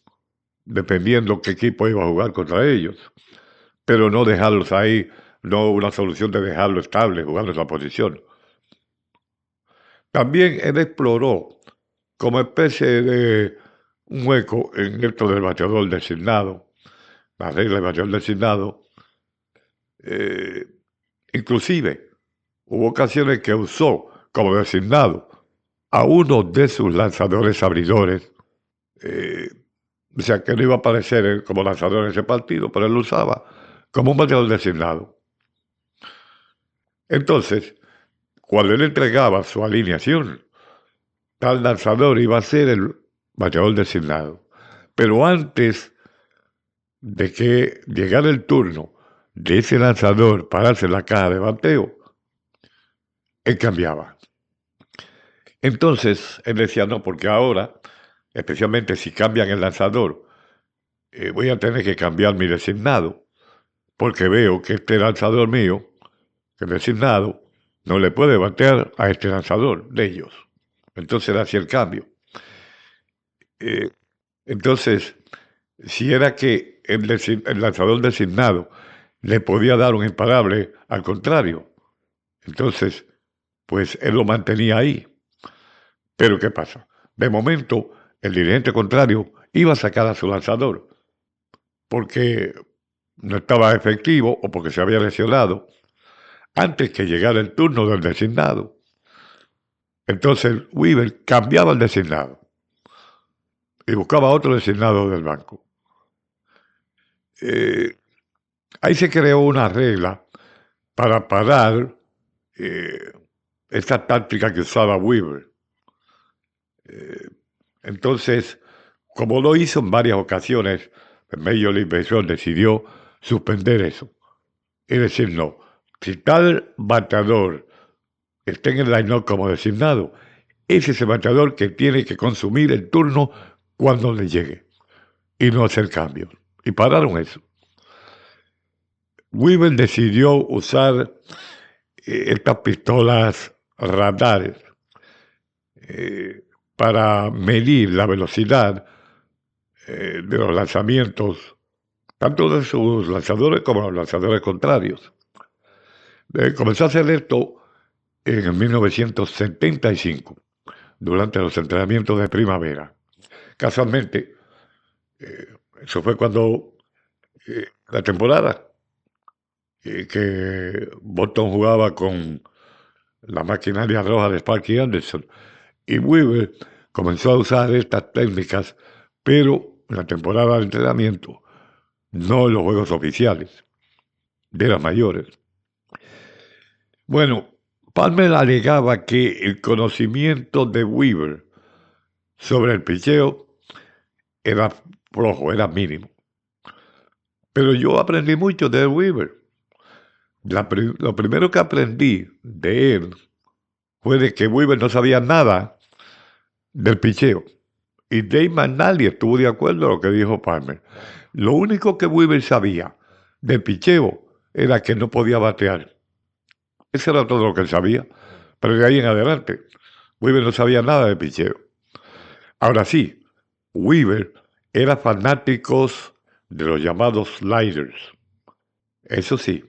dependiendo qué equipo iba a jugar contra ellos, pero no dejarlos ahí, no una solución de dejarlo estable, jugando esa posición. También él exploró como especie de un hueco en esto del bateador designado, la regla del bateador designado. Inclusive, hubo ocasiones que usó como designado a uno de sus lanzadores abridores, o sea, que no iba a aparecer como lanzador en ese partido, pero él lo usaba como un bateador designado. Entonces, cuando él entregaba su alineación, tal lanzador iba a ser el bateador designado. Pero antes de que llegara el turno de ese lanzador pararse en la caja de bateo, él cambiaba. Entonces, él decía, no, porque ahora, especialmente si cambian el lanzador, voy a tener que cambiar mi designado, porque veo que este lanzador mío, el designado, no le puede batear a este lanzador de ellos. Entonces él hacía el cambio. Entonces, si era que el lanzador designado le podía dar un imparable al contrario, entonces, pues él lo mantenía ahí. Pero ¿qué pasa? De momento, el dirigente contrario iba a sacar a su lanzador porque no estaba efectivo o porque se había lesionado antes que llegara el turno del designado. Entonces Weaver cambiaba el designado y buscaba otro designado del banco. Ahí se creó una regla para parar esta táctica que usaba Weaver. Entonces, como lo hizo en varias ocasiones, el Major League Baseball decidió suspender eso. Es decir, no, si tal bateador está en el line-up como designado, ese es el bateador que tiene que consumir el turno cuando le llegue y no hacer cambios. Y pararon eso. Weaver decidió usar estas pistolas radares para medir la velocidad de los lanzamientos, tanto de sus lanzadores como de los lanzadores contrarios. Comenzó a hacer esto en 1975, durante los entrenamientos de primavera. Casualmente, eso fue cuando la temporada que Boston jugaba con la maquinaria roja de Sparky Anderson, y Weaver comenzó a usar estas técnicas, pero en la temporada de entrenamiento, no en los juegos oficiales de las mayores. Bueno, Palmer alegaba que el conocimiento de Weaver sobre el picheo era flojo, era mínimo. Pero yo aprendí mucho de Weaver. Lo primero que aprendí de él fue de que Weaver no sabía nada del picheo. Y Dave McNally estuvo de acuerdo a lo que dijo Palmer. Lo único que Weaver sabía del picheo era que no podía batear. Eso era todo lo que él sabía. Pero de ahí en adelante, Weaver no sabía nada de picheo. Ahora sí, Weaver era fanático de los llamados sliders. Eso sí,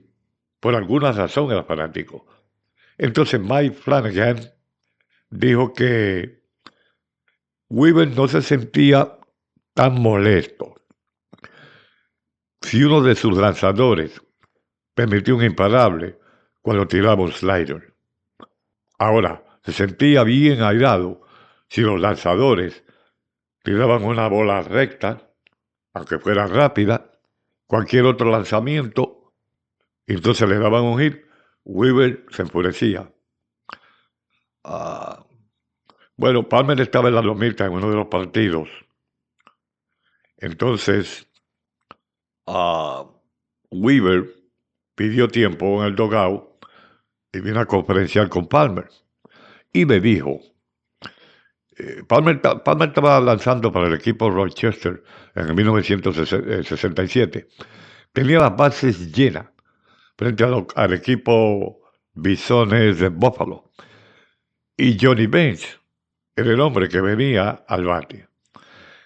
por alguna razón era fanático. Entonces Mike Flanagan dijo que Weaver no se sentía tan molesto si uno de sus lanzadores permitió un imparable cuando tiraba un slider. Ahora, se sentía bien airado si los lanzadores tiraban una bola recta, aunque fuera rápida, cualquier otro lanzamiento, y entonces le daban un hit, Weaver se enfurecía. Bueno, Palmer estaba en la lomita en uno de los partidos. Entonces, Weaver pidió tiempo en el dugout y vino a conferenciar con Palmer. Y me dijo, Palmer estaba lanzando para el equipo Rochester en el 1967. Tenía las bases llenas frente al equipo Bisones de Buffalo. Y Johnny Bench era el hombre que venía al bate.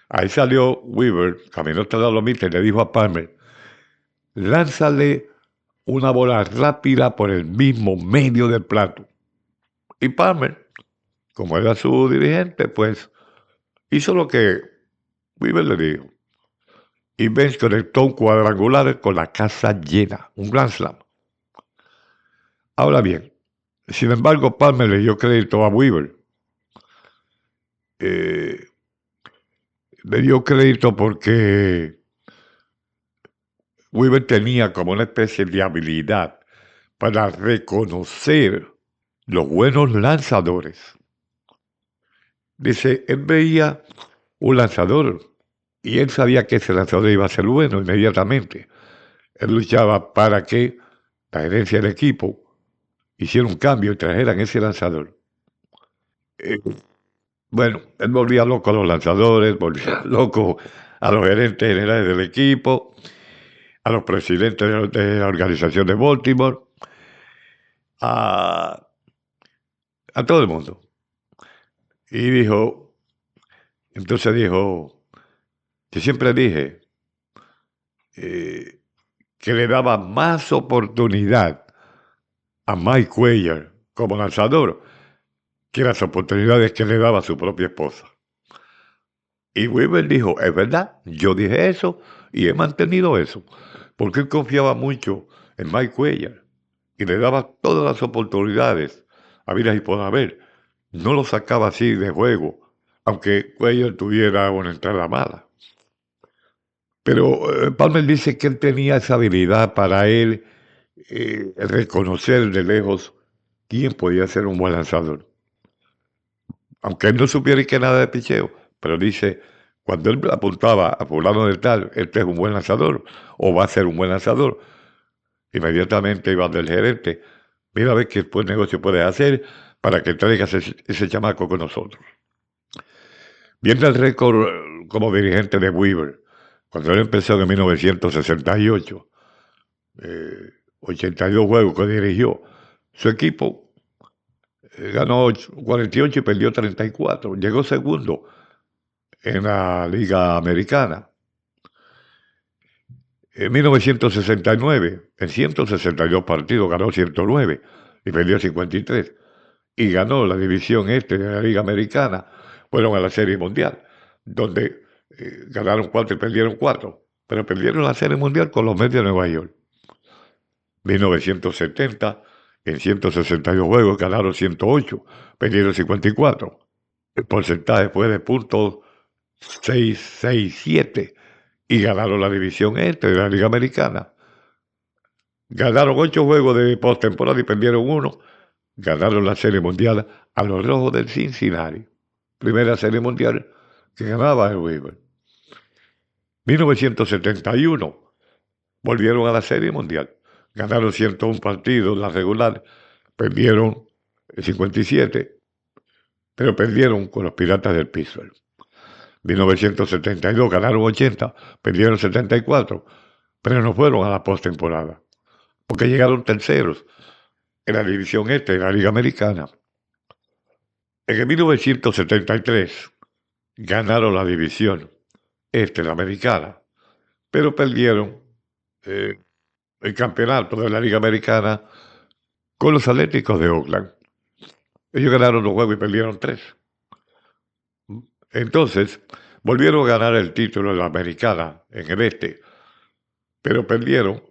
Ahí salió Weaver, caminó hasta la lomita y le dijo a Palmer, lánzale una bola rápida por el mismo medio del plato. Y Palmer, como era su dirigente, pues hizo lo que Weaver le dijo. Y Bench conectó un cuadrangular con la casa llena, un grand slam. Ahora bien, sin embargo, Palmer le dio crédito a Weaver. Le dio crédito porque Weaver tenía como una especie de habilidad para reconocer los buenos lanzadores. Dice, él veía un lanzador y él sabía que ese lanzador iba a ser bueno inmediatamente. Él luchaba para que la gerencia del equipo hiciera un cambio y trajeran ese lanzador. Bueno, él volvía loco a los lanzadores, volvía loco a los gerentes generales del equipo, a los presidentes de la organización de Baltimore, a todo el mundo. Y entonces dijo, yo siempre dije que le daba más oportunidad a Mike Cuellar como lanzador que las oportunidades que le daba a su propia esposa. Y Weaver dijo, es verdad, yo dije eso y he mantenido eso, porque él confiaba mucho en Mike Cuellar y le daba todas las oportunidades habidas y por haber. No lo sacaba así de juego, aunque Cuellar tuviera una entrada mala. Pero Palmer dice que él tenía esa habilidad para él reconocer de lejos quién podía ser un buen lanzador. Aunque él no supiera que nada de picheo, pero dice, cuando él apuntaba a fulano de tal, este es un buen lanzador, o va a ser un buen lanzador, inmediatamente iba del gerente, mira a ver qué buen negocio puedes hacer para que traigas ese chamaco con nosotros. Viendo el récord como dirigente de Weaver, cuando él empezó en 1968, 82 juegos que dirigió, su equipo ganó 48 y perdió 34. Llegó segundo en la Liga Americana. En 1969, en 162 partidos, ganó 109 y perdió 53. Y ganó la división este de la Liga Americana. Fueron a la Serie Mundial, donde ganaron 4 y perdieron 4. Pero perdieron la Serie Mundial con los Mets de Nueva York. 1970, en 162 juegos, ganaron 108, perdieron 54. El porcentaje fue de .667 y ganaron la división este de la Liga Americana. Ganaron 8 juegos de postemporada y perdieron 1 ganaron la Serie Mundial a los Rojos del Cincinnati. Primera Serie Mundial que ganaba el Weaver. 1971 volvieron a la Serie Mundial. Ganaron 101 partidos, la regular, perdieron 57, pero perdieron con los Piratas del Pittsburgh. 1972 ganaron 80, perdieron 74, pero no fueron a la postemporada, porque llegaron terceros en la división este de la Liga Americana. En el 1973 ganaron la división este de la Americana, pero perdieron el campeonato de la Liga Americana con los Atléticos de Oakland. Ellos ganaron los juegos y perdieron 3. Entonces, volvieron a ganar el título de la Americana en el este, pero perdieron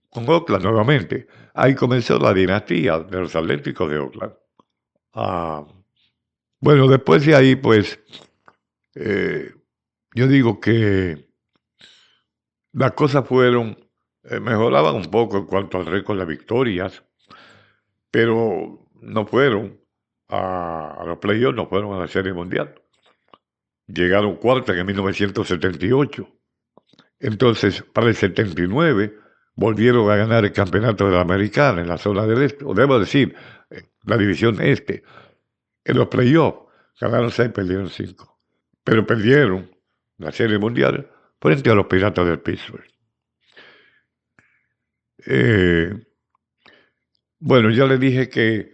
con Oakland nuevamente. Ahí comenzó la dinastía de los Atléticos de Oakland. Bueno, después de ahí, pues, yo digo que las cosas mejoraban un poco en cuanto al récord de victorias, pero no fueron a los playoffs, no fueron a la Serie Mundial. Llegaron cuartos en 1978. Entonces, para el 79, volvieron a ganar el campeonato de la Americana en la zona del este, o debo decir, la división este. En los playoffs ganaron 6, perdieron 5. Pero perdieron la Serie Mundial frente a los Piratas del Pittsburgh. Bueno, ya les dije que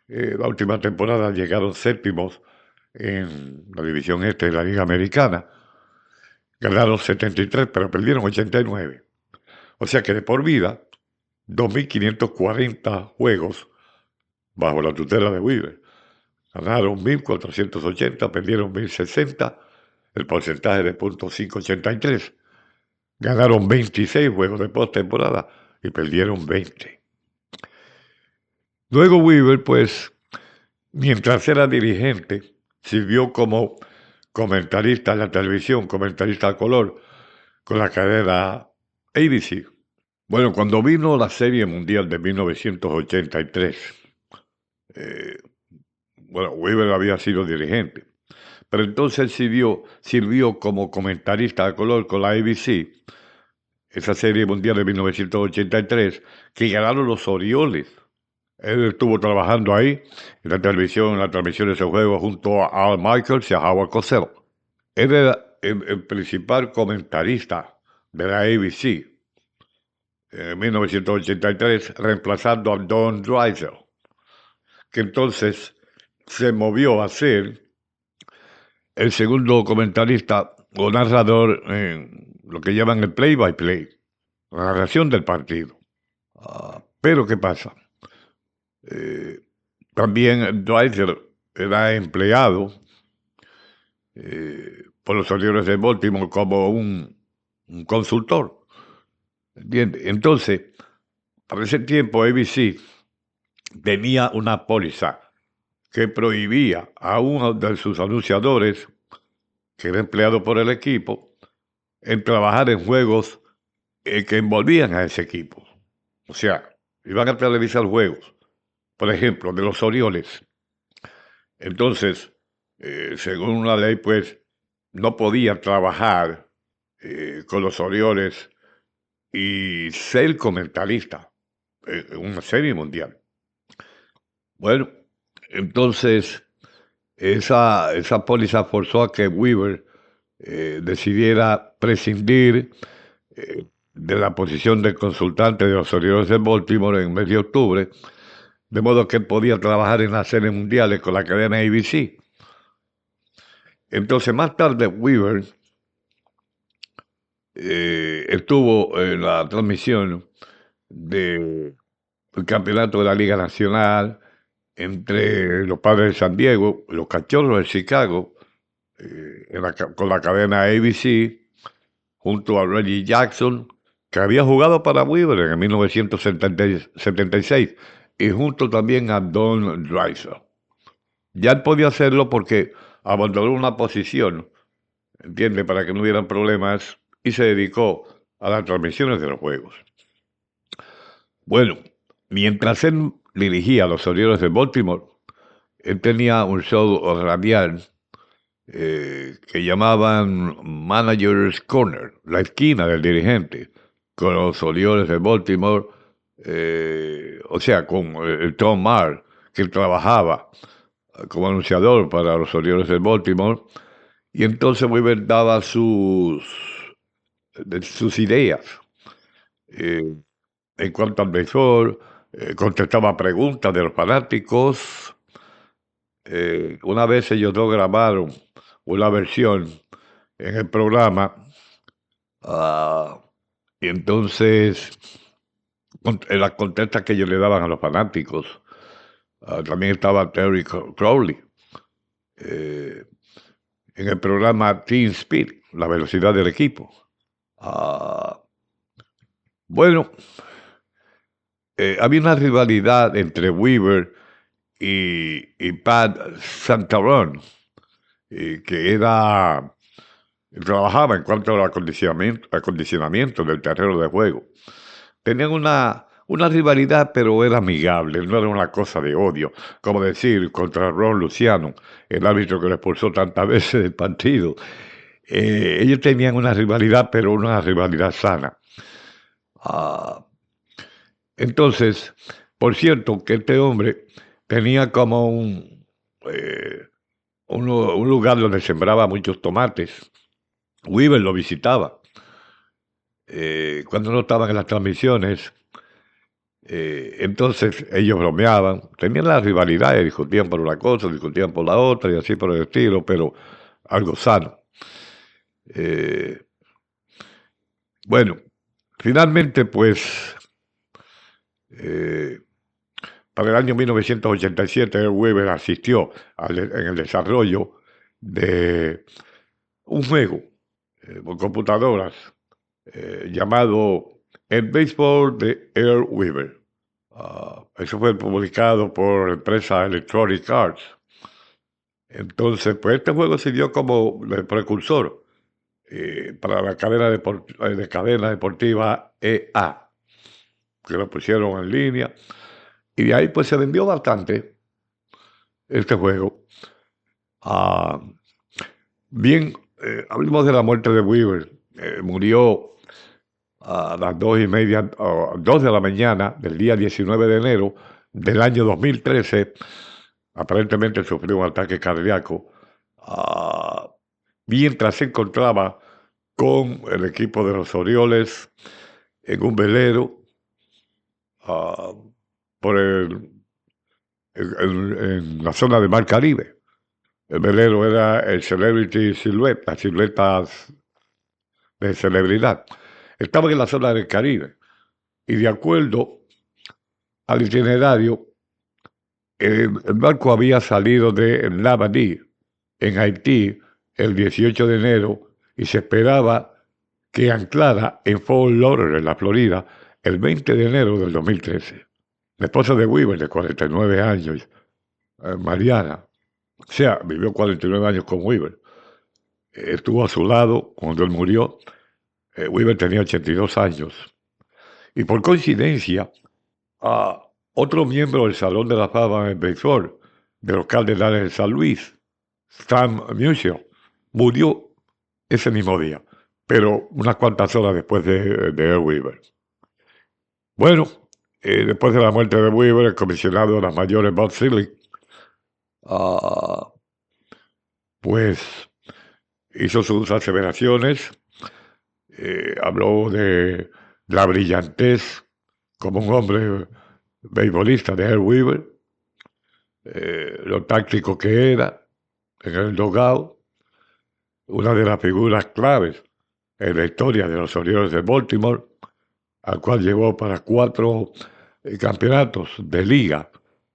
la última temporada llegaron séptimos en la división este de la Liga Americana. Ganaron 73, pero perdieron 89. O sea que de por vida, 2.540 juegos bajo la tutela de Weaver. Ganaron 1.480, perdieron 1.060, el porcentaje de .583. Ganaron 26 juegos de postemporada y perdieron 20. Luego Weaver, pues, mientras era dirigente, sirvió como comentarista en la televisión, comentarista a color, con la cadena ABC. Bueno, cuando vino la Serie Mundial de 1983, Weaver había sido dirigente, pero entonces sirvió como comentarista a color con la ABC, esa Serie Mundial de 1983, que ganaron los Orioles. Él estuvo trabajando ahí en la televisión, en la transmisión de ese juego, junto a Al Michaels y a Howard Cosell. Él era el principal comentarista de la ABC en 1983, reemplazando a Don Drysdale, que entonces se movió a ser el segundo comentarista o narrador en lo que llaman el play-by-play, la narración del partido. Pero ¿qué pasa? También Drysdale era empleado por los Orioles de Baltimore como un consultor. ¿Entiendes? Entonces, para ese tiempo ABC tenía una póliza que prohibía a uno de sus anunciadores, que era empleado por el equipo, en trabajar en juegos que envolvían a ese equipo. O sea, iban a televisar juegos, por ejemplo, de los Orioles. Entonces, según una ley, pues, no podía trabajar con los Orioles y ser comentarista en una serie mundial. Bueno, entonces esa póliza forzó a que Weaver decidiera prescindir de la posición de consultante de los Orioles de Baltimore en el mes de octubre, de modo que él podía trabajar en las series mundiales con la cadena ABC. Entonces, más tarde, Weaver estuvo en la transmisión del campeonato de la Liga Nacional entre los Padres de San Diego y los Cachorros de Chicago, con la cadena ABC, junto a Reggie Jackson, que había jugado para Weaver en 1976, y junto también a Don Drysdale. Ya él podía hacerlo porque abandonó una posición, ¿entiende?, para que no hubieran problemas, y se dedicó a las transmisiones de los juegos. Bueno, mientras él dirigía a los Orioles de Baltimore, él tenía un show radial que llamaban Manager's Corner, la esquina del dirigente, con los Orioles de Baltimore, o sea, con el Tom Maher, que él trabajaba como anunciador para los Orioles de Baltimore, y entonces Weaver daba sus ideas en cuanto al béisbol, contestaba preguntas de los fanáticos. Una vez ellos dos grabaron una versión en el programa, y entonces en las contestas que ellos le daban a los fanáticos, también estaba Terry Crowley en el programa Team Speed, la velocidad del equipo. Bueno, había una rivalidad entre Weaver y Pat Santarone, que trabajaba en cuanto al acondicionamiento del terreno de juego. Tenían una rivalidad, pero era amigable, no era una cosa de odio, como decir, contra Ron Luciano, el árbitro que lo expulsó tantas veces del partido. Ellos tenían una rivalidad, pero una rivalidad sana. Entonces, por cierto, que este hombre tenía como un lugar donde sembraba muchos tomates. Weaver lo visitaba. Cuando no estaban en las transmisiones, entonces ellos bromeaban, tenían las rivalidades, discutían por una cosa, discutían por la otra y así por el estilo, pero algo sano. Bueno, finalmente pues para el año 1987 Earl Weaver asistió en el desarrollo de un juego por computadoras llamado El Béisbol de Earl Weaver. Eso fue publicado por la empresa Electronic Arts. Entonces, pues este juego sirvió como el precursor para la cadena deportiva EA, que lo pusieron en línea. Y de ahí pues se vendió bastante este juego. Bien, hablemos de la muerte de Weaver. Murió a las 2 de la mañana del día 19 de enero del año 2013. Aparentemente sufrió un ataque cardíaco mientras se encontraba con el equipo de los Orioles en un velero en la zona del Mar Caribe. El velero era el Celebrity Silhouette, las siluetas de celebridad. Estaban en la zona del Caribe y de acuerdo al itinerario, el barco había salido de Labadee, en Haití, el 18 de enero y se esperaba que anclara en Fort Lauderdale, en la Florida, el 20 de enero del 2013. La esposa de Weaver, de 49 años, Mariana, o sea, vivió 49 años con Weaver. Estuvo a su lado cuando él murió. Weaver tenía 82 años. Y por coincidencia, otro miembro del Salón de la Fama en béisbol de los Cardenales de San Luis, Stan Musial, murió ese mismo día, pero unas cuantas horas después de Earl Weaver. Bueno, después de la muerte de Weaver, el comisionado de las mayores, Bob Selig, pues hizo sus aseveraciones, habló de la brillantez como un hombre beisbolista de Earl Weaver, lo táctico que era en el dugout, una de las figuras claves en la historia de los Orioles de Baltimore, al cual llevó para 4 campeonatos de liga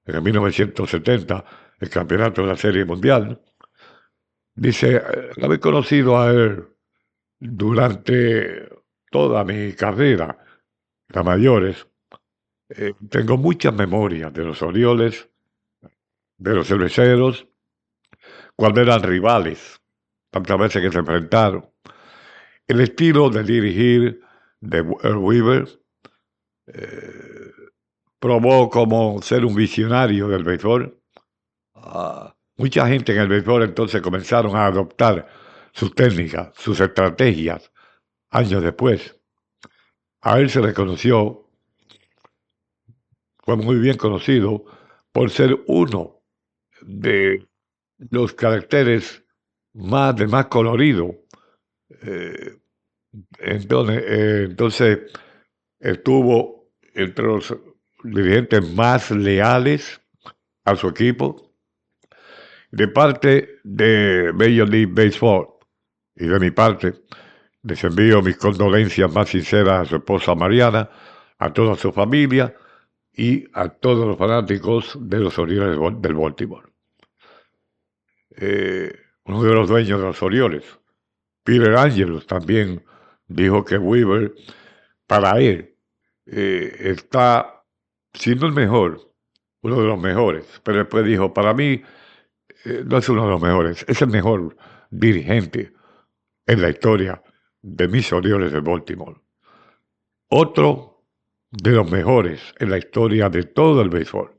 en el 1970, el campeonato de la Serie Mundial. Dice, haber conocido a él durante toda mi carrera, las mayores, tengo muchas memorias de los Orioles, de los cerveceros, cuando eran rivales, tantas veces que se enfrentaron. El estilo de dirigir de Earl Weaver, probó como ser un visionario del béisbol. Mucha gente en el béisbol entonces comenzaron a adoptar sus técnicas, sus estrategias, años después. A él se le conoció, fue muy bien conocido por ser uno de los caracteres de más colorido. Eh, entonces estuvo entre los dirigentes más leales a su equipo. De parte de Major League Baseball y de mi parte, les envío mis condolencias más sinceras a su esposa Mariana, a toda su familia y a todos los fanáticos de los Orioles del Baltimore. Uno de los dueños de los Orioles, Peter Angelos, también dijo que Weaver, para él, está siendo el mejor, uno de los mejores, pero después dijo, para mí no es uno de los mejores, es el mejor dirigente en la historia de mis Orioles de Baltimore. Otro de los mejores en la historia de todo el béisbol.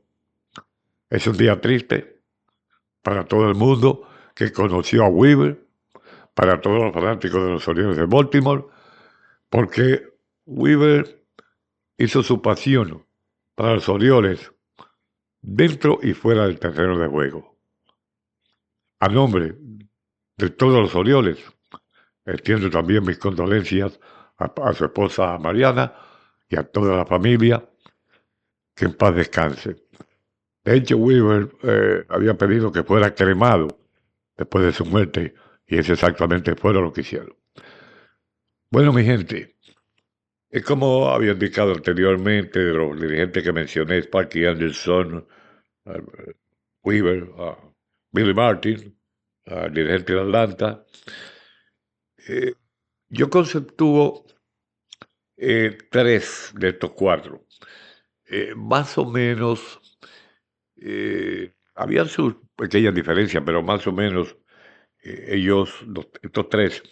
Es un día triste para todo el mundo que conoció a Weaver, para todos los fanáticos de los Orioles de Baltimore, porque Weaver hizo su pasión para los Orioles dentro y fuera del terreno de juego. A nombre de todos los Orioles, extiendo también mis condolencias a su esposa Mariana y a toda la familia, que en paz descanse. De hecho, Weaver había pedido que fuera cremado después de su muerte, y eso exactamente fue lo que hicieron. Bueno, mi gente, es como había indicado anteriormente, de los dirigentes que mencioné, Sparky Anderson, Weaver, Billy Martin, dirigente de Atlanta. Yo conceptúo tres de estos cuatro. Más o menos, habían sus pequeñas diferencias, pero más o menos estos tres,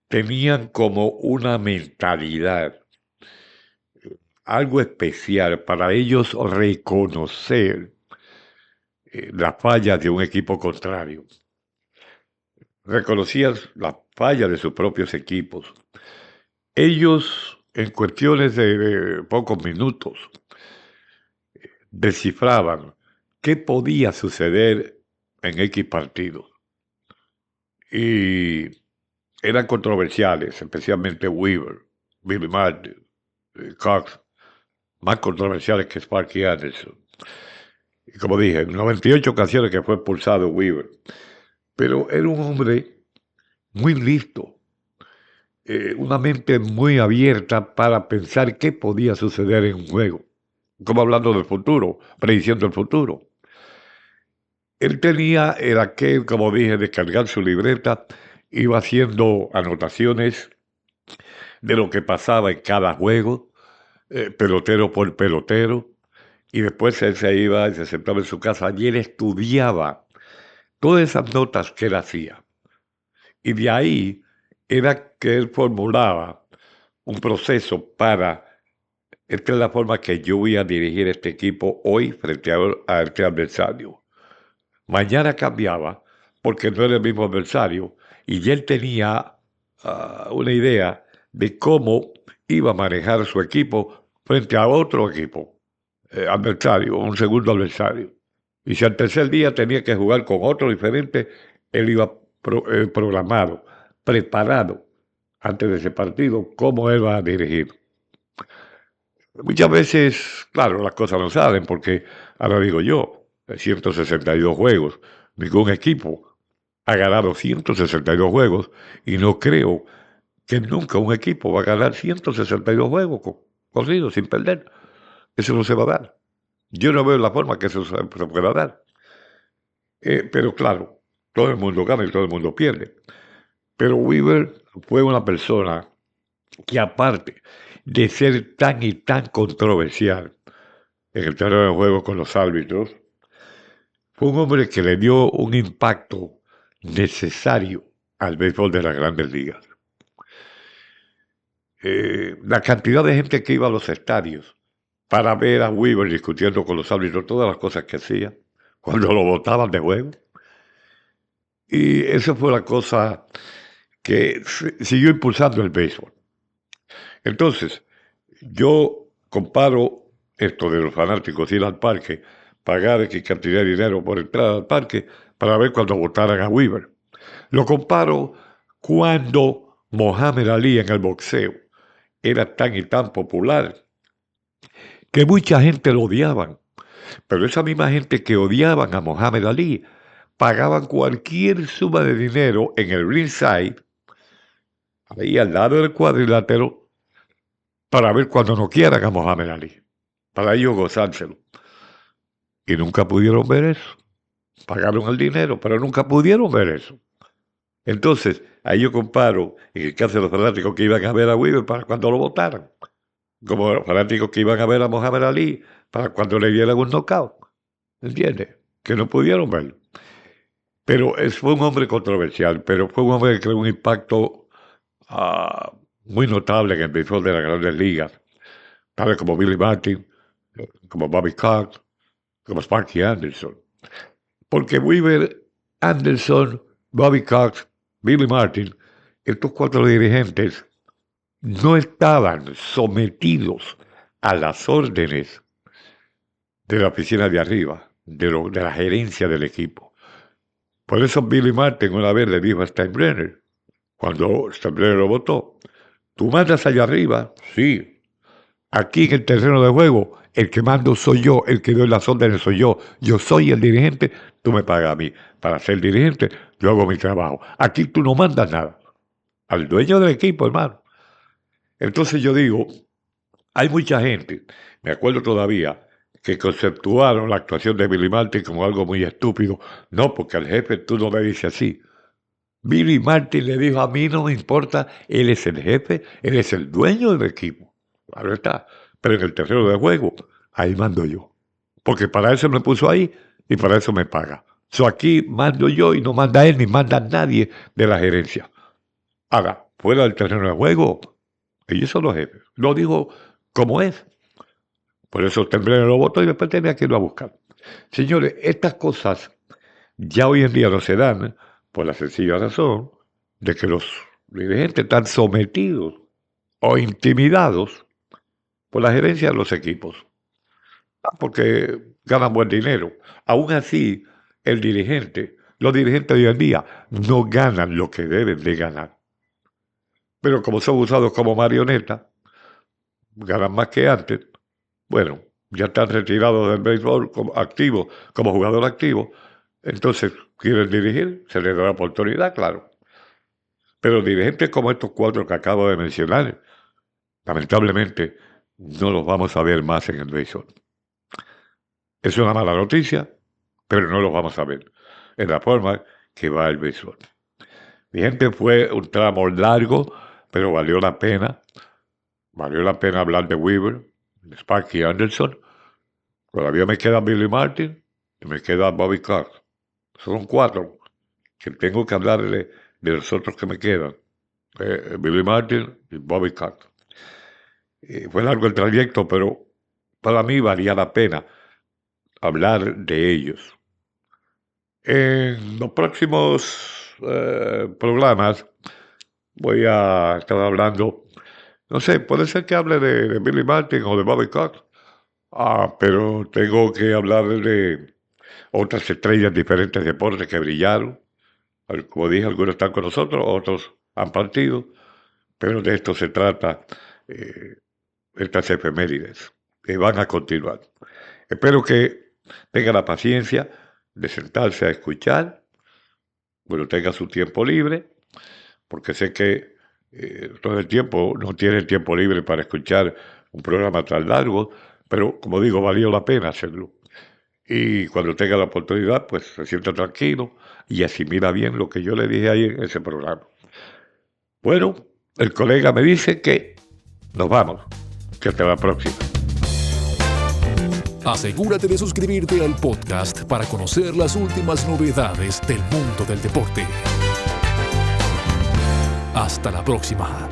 tenían como una mentalidad, algo especial para ellos reconocer las fallas de un equipo contrario. Reconocían las fallas de sus propios equipos. Ellos, en cuestiones de pocos minutos, descifraban qué podía suceder en X partido. Y eran controversiales, especialmente Weaver, Billy Martin, Cox, más controversiales que Sparky Anderson. Y como dije, en 98 ocasiones que fue expulsado Weaver. Pero era un hombre muy listo, una mente muy abierta para pensar qué podía suceder en un juego. Como hablando del futuro, prediciendo el futuro. Él tenía el aquel, como dije, de cargar su libreta, iba haciendo anotaciones de lo que pasaba en cada juego, pelotero por pelotero, y después él se iba y se sentaba en su casa y él estudiaba todas esas notas que él hacía. Y de ahí era que él formulaba un proceso para, esta es la forma que yo voy a dirigir este equipo hoy frente a este adversario. Mañana cambiaba porque no era el mismo adversario y él tenía una idea de cómo iba a manejar su equipo frente a otro equipo adversario, un segundo adversario. Y si al tercer día tenía que jugar con otro diferente, él iba programado, preparado antes de ese partido, cómo él va a dirigir. Muchas veces, claro, las cosas no salen porque, ahora digo yo, 162 juegos, ningún equipo ha ganado 162 juegos y no creo que nunca un equipo va a ganar 162 juegos corridos sin perder. Eso no se va a dar. Yo no veo la forma que eso se pueda dar. Pero claro, todo el mundo gana y todo el mundo pierde. Pero Weaver fue una persona que, aparte de ser tan y tan controversial en el terreno de juego con los árbitros, fue un hombre que le dio un impacto necesario al béisbol de las grandes ligas. La cantidad de gente que iba a los estadios para ver a Weaver discutiendo con los árbitros todas las cosas que hacía, cuando lo botaban de juego. Y esa fue la cosa que siguió impulsando el béisbol. Entonces, yo comparo esto de los fanáticos ir al parque, pagar X cantidad de dinero por entrar al parque para ver cuando votaran a Weaver. Lo comparo cuando Muhammad Ali en el boxeo era tan y tan popular que mucha gente lo odiaban. Pero esa misma gente que odiaban a Muhammad Ali pagaban cualquier suma de dinero en el ringside, ahí al lado del cuadrilátero, para ver cuando no quieran a Muhammad Ali, para ellos gozárselo. Y nunca pudieron ver eso. Pagaron el dinero, pero nunca pudieron ver eso. Entonces, ahí yo comparo, en el caso de los fanáticos que iban a ver a Weaver para cuando lo votaran, como los fanáticos que iban a ver a Muhammad Ali para cuando le dieran un knockout. ¿Entiendes? Que no pudieron verlo. Pero fue un hombre controversial, pero fue un hombre que creó un impacto muy notable en el béisbol de las grandes ligas. Tales como Billy Martin, como Bobby Cox, como Sparky Anderson. Porque Weaver, Anderson, Bobby Cox, Billy Martin, estos 4 dirigentes no estaban sometidos a las órdenes de la oficina de arriba, de la gerencia del equipo. Por eso Billy Martin una vez le dijo a Steinbrenner, cuando Steinbrenner lo votó, tú mandas allá arriba, sí, aquí en el terreno de juego, el que mando soy yo, el que doy las órdenes soy yo soy el dirigente, tú me pagas a mí. Para ser dirigente, yo hago mi trabajo. Aquí tú no mandas nada. Al dueño del equipo, hermano. Entonces yo digo, hay mucha gente, me acuerdo todavía, que conceptuaron la actuación de Billy Martin como algo muy estúpido. No, porque al jefe tú no le dices así. Billy Martin le dijo, a mí no me importa, él es el jefe, él es el dueño del equipo. Claro está. Pero en el terreno de juego, ahí mando yo. Porque para eso me puso ahí y para eso me paga. Aquí mando yo y no manda él ni manda nadie de la gerencia. Ahora, fuera del terreno de juego, ellos son los jefes. Lo digo como es. Por eso Steinbrenner lo votó y después tenía que irlo a buscar. Señores, estas cosas ya hoy en día no se dan por la sencilla razón de que los dirigentes están sometidos o intimidados por la gerencia de los equipos. Porque ganan buen dinero. Aún así, los dirigentes de hoy en día no ganan lo que deben de ganar. Pero como son usados como marionetas, ganan más que antes. Bueno, ya están retirados del béisbol como jugador activo. Entonces, quieren dirigir, se les da la oportunidad, claro. Pero dirigentes como estos 4 que acabo de mencionar, lamentablemente, no los vamos a ver más en el béisbol. Es una mala noticia, pero no los vamos a ver en la forma que va el béisbol. Mi gente, fue un tramo largo, pero valió la pena. Valió la pena hablar de Weaver, de Sparky Anderson. Todavía me queda Billy Martin y me queda Bobby Cox. Son 4 que tengo que hablarle de los otros que me quedan. Billy Martin y Bobby Cox. Fue largo el trayecto, pero para mí valía la pena hablar de ellos. En los próximos programas voy a estar hablando, no sé, puede ser que hable de Billy Martin o de Bobby Cox, pero tengo que hablar de otras estrellas de diferentes deportes que brillaron. Como dije, algunos están con nosotros, otros han partido, pero de esto se trata estas efemérides que van a continuar. Espero que tenga la paciencia de sentarse a escuchar, bueno, tenga su tiempo libre, porque sé que todo el tiempo no tiene tiempo libre para escuchar un programa tan largo, pero como digo, valió la pena hacerlo. Y cuando tenga la oportunidad, pues se sienta tranquilo y asimila bien lo que yo le dije ahí en ese programa. Bueno, el colega me dice que nos vamos, que hasta la próxima. Asegúrate de suscribirte al podcast para conocer las últimas novedades del mundo del deporte. Hasta la próxima.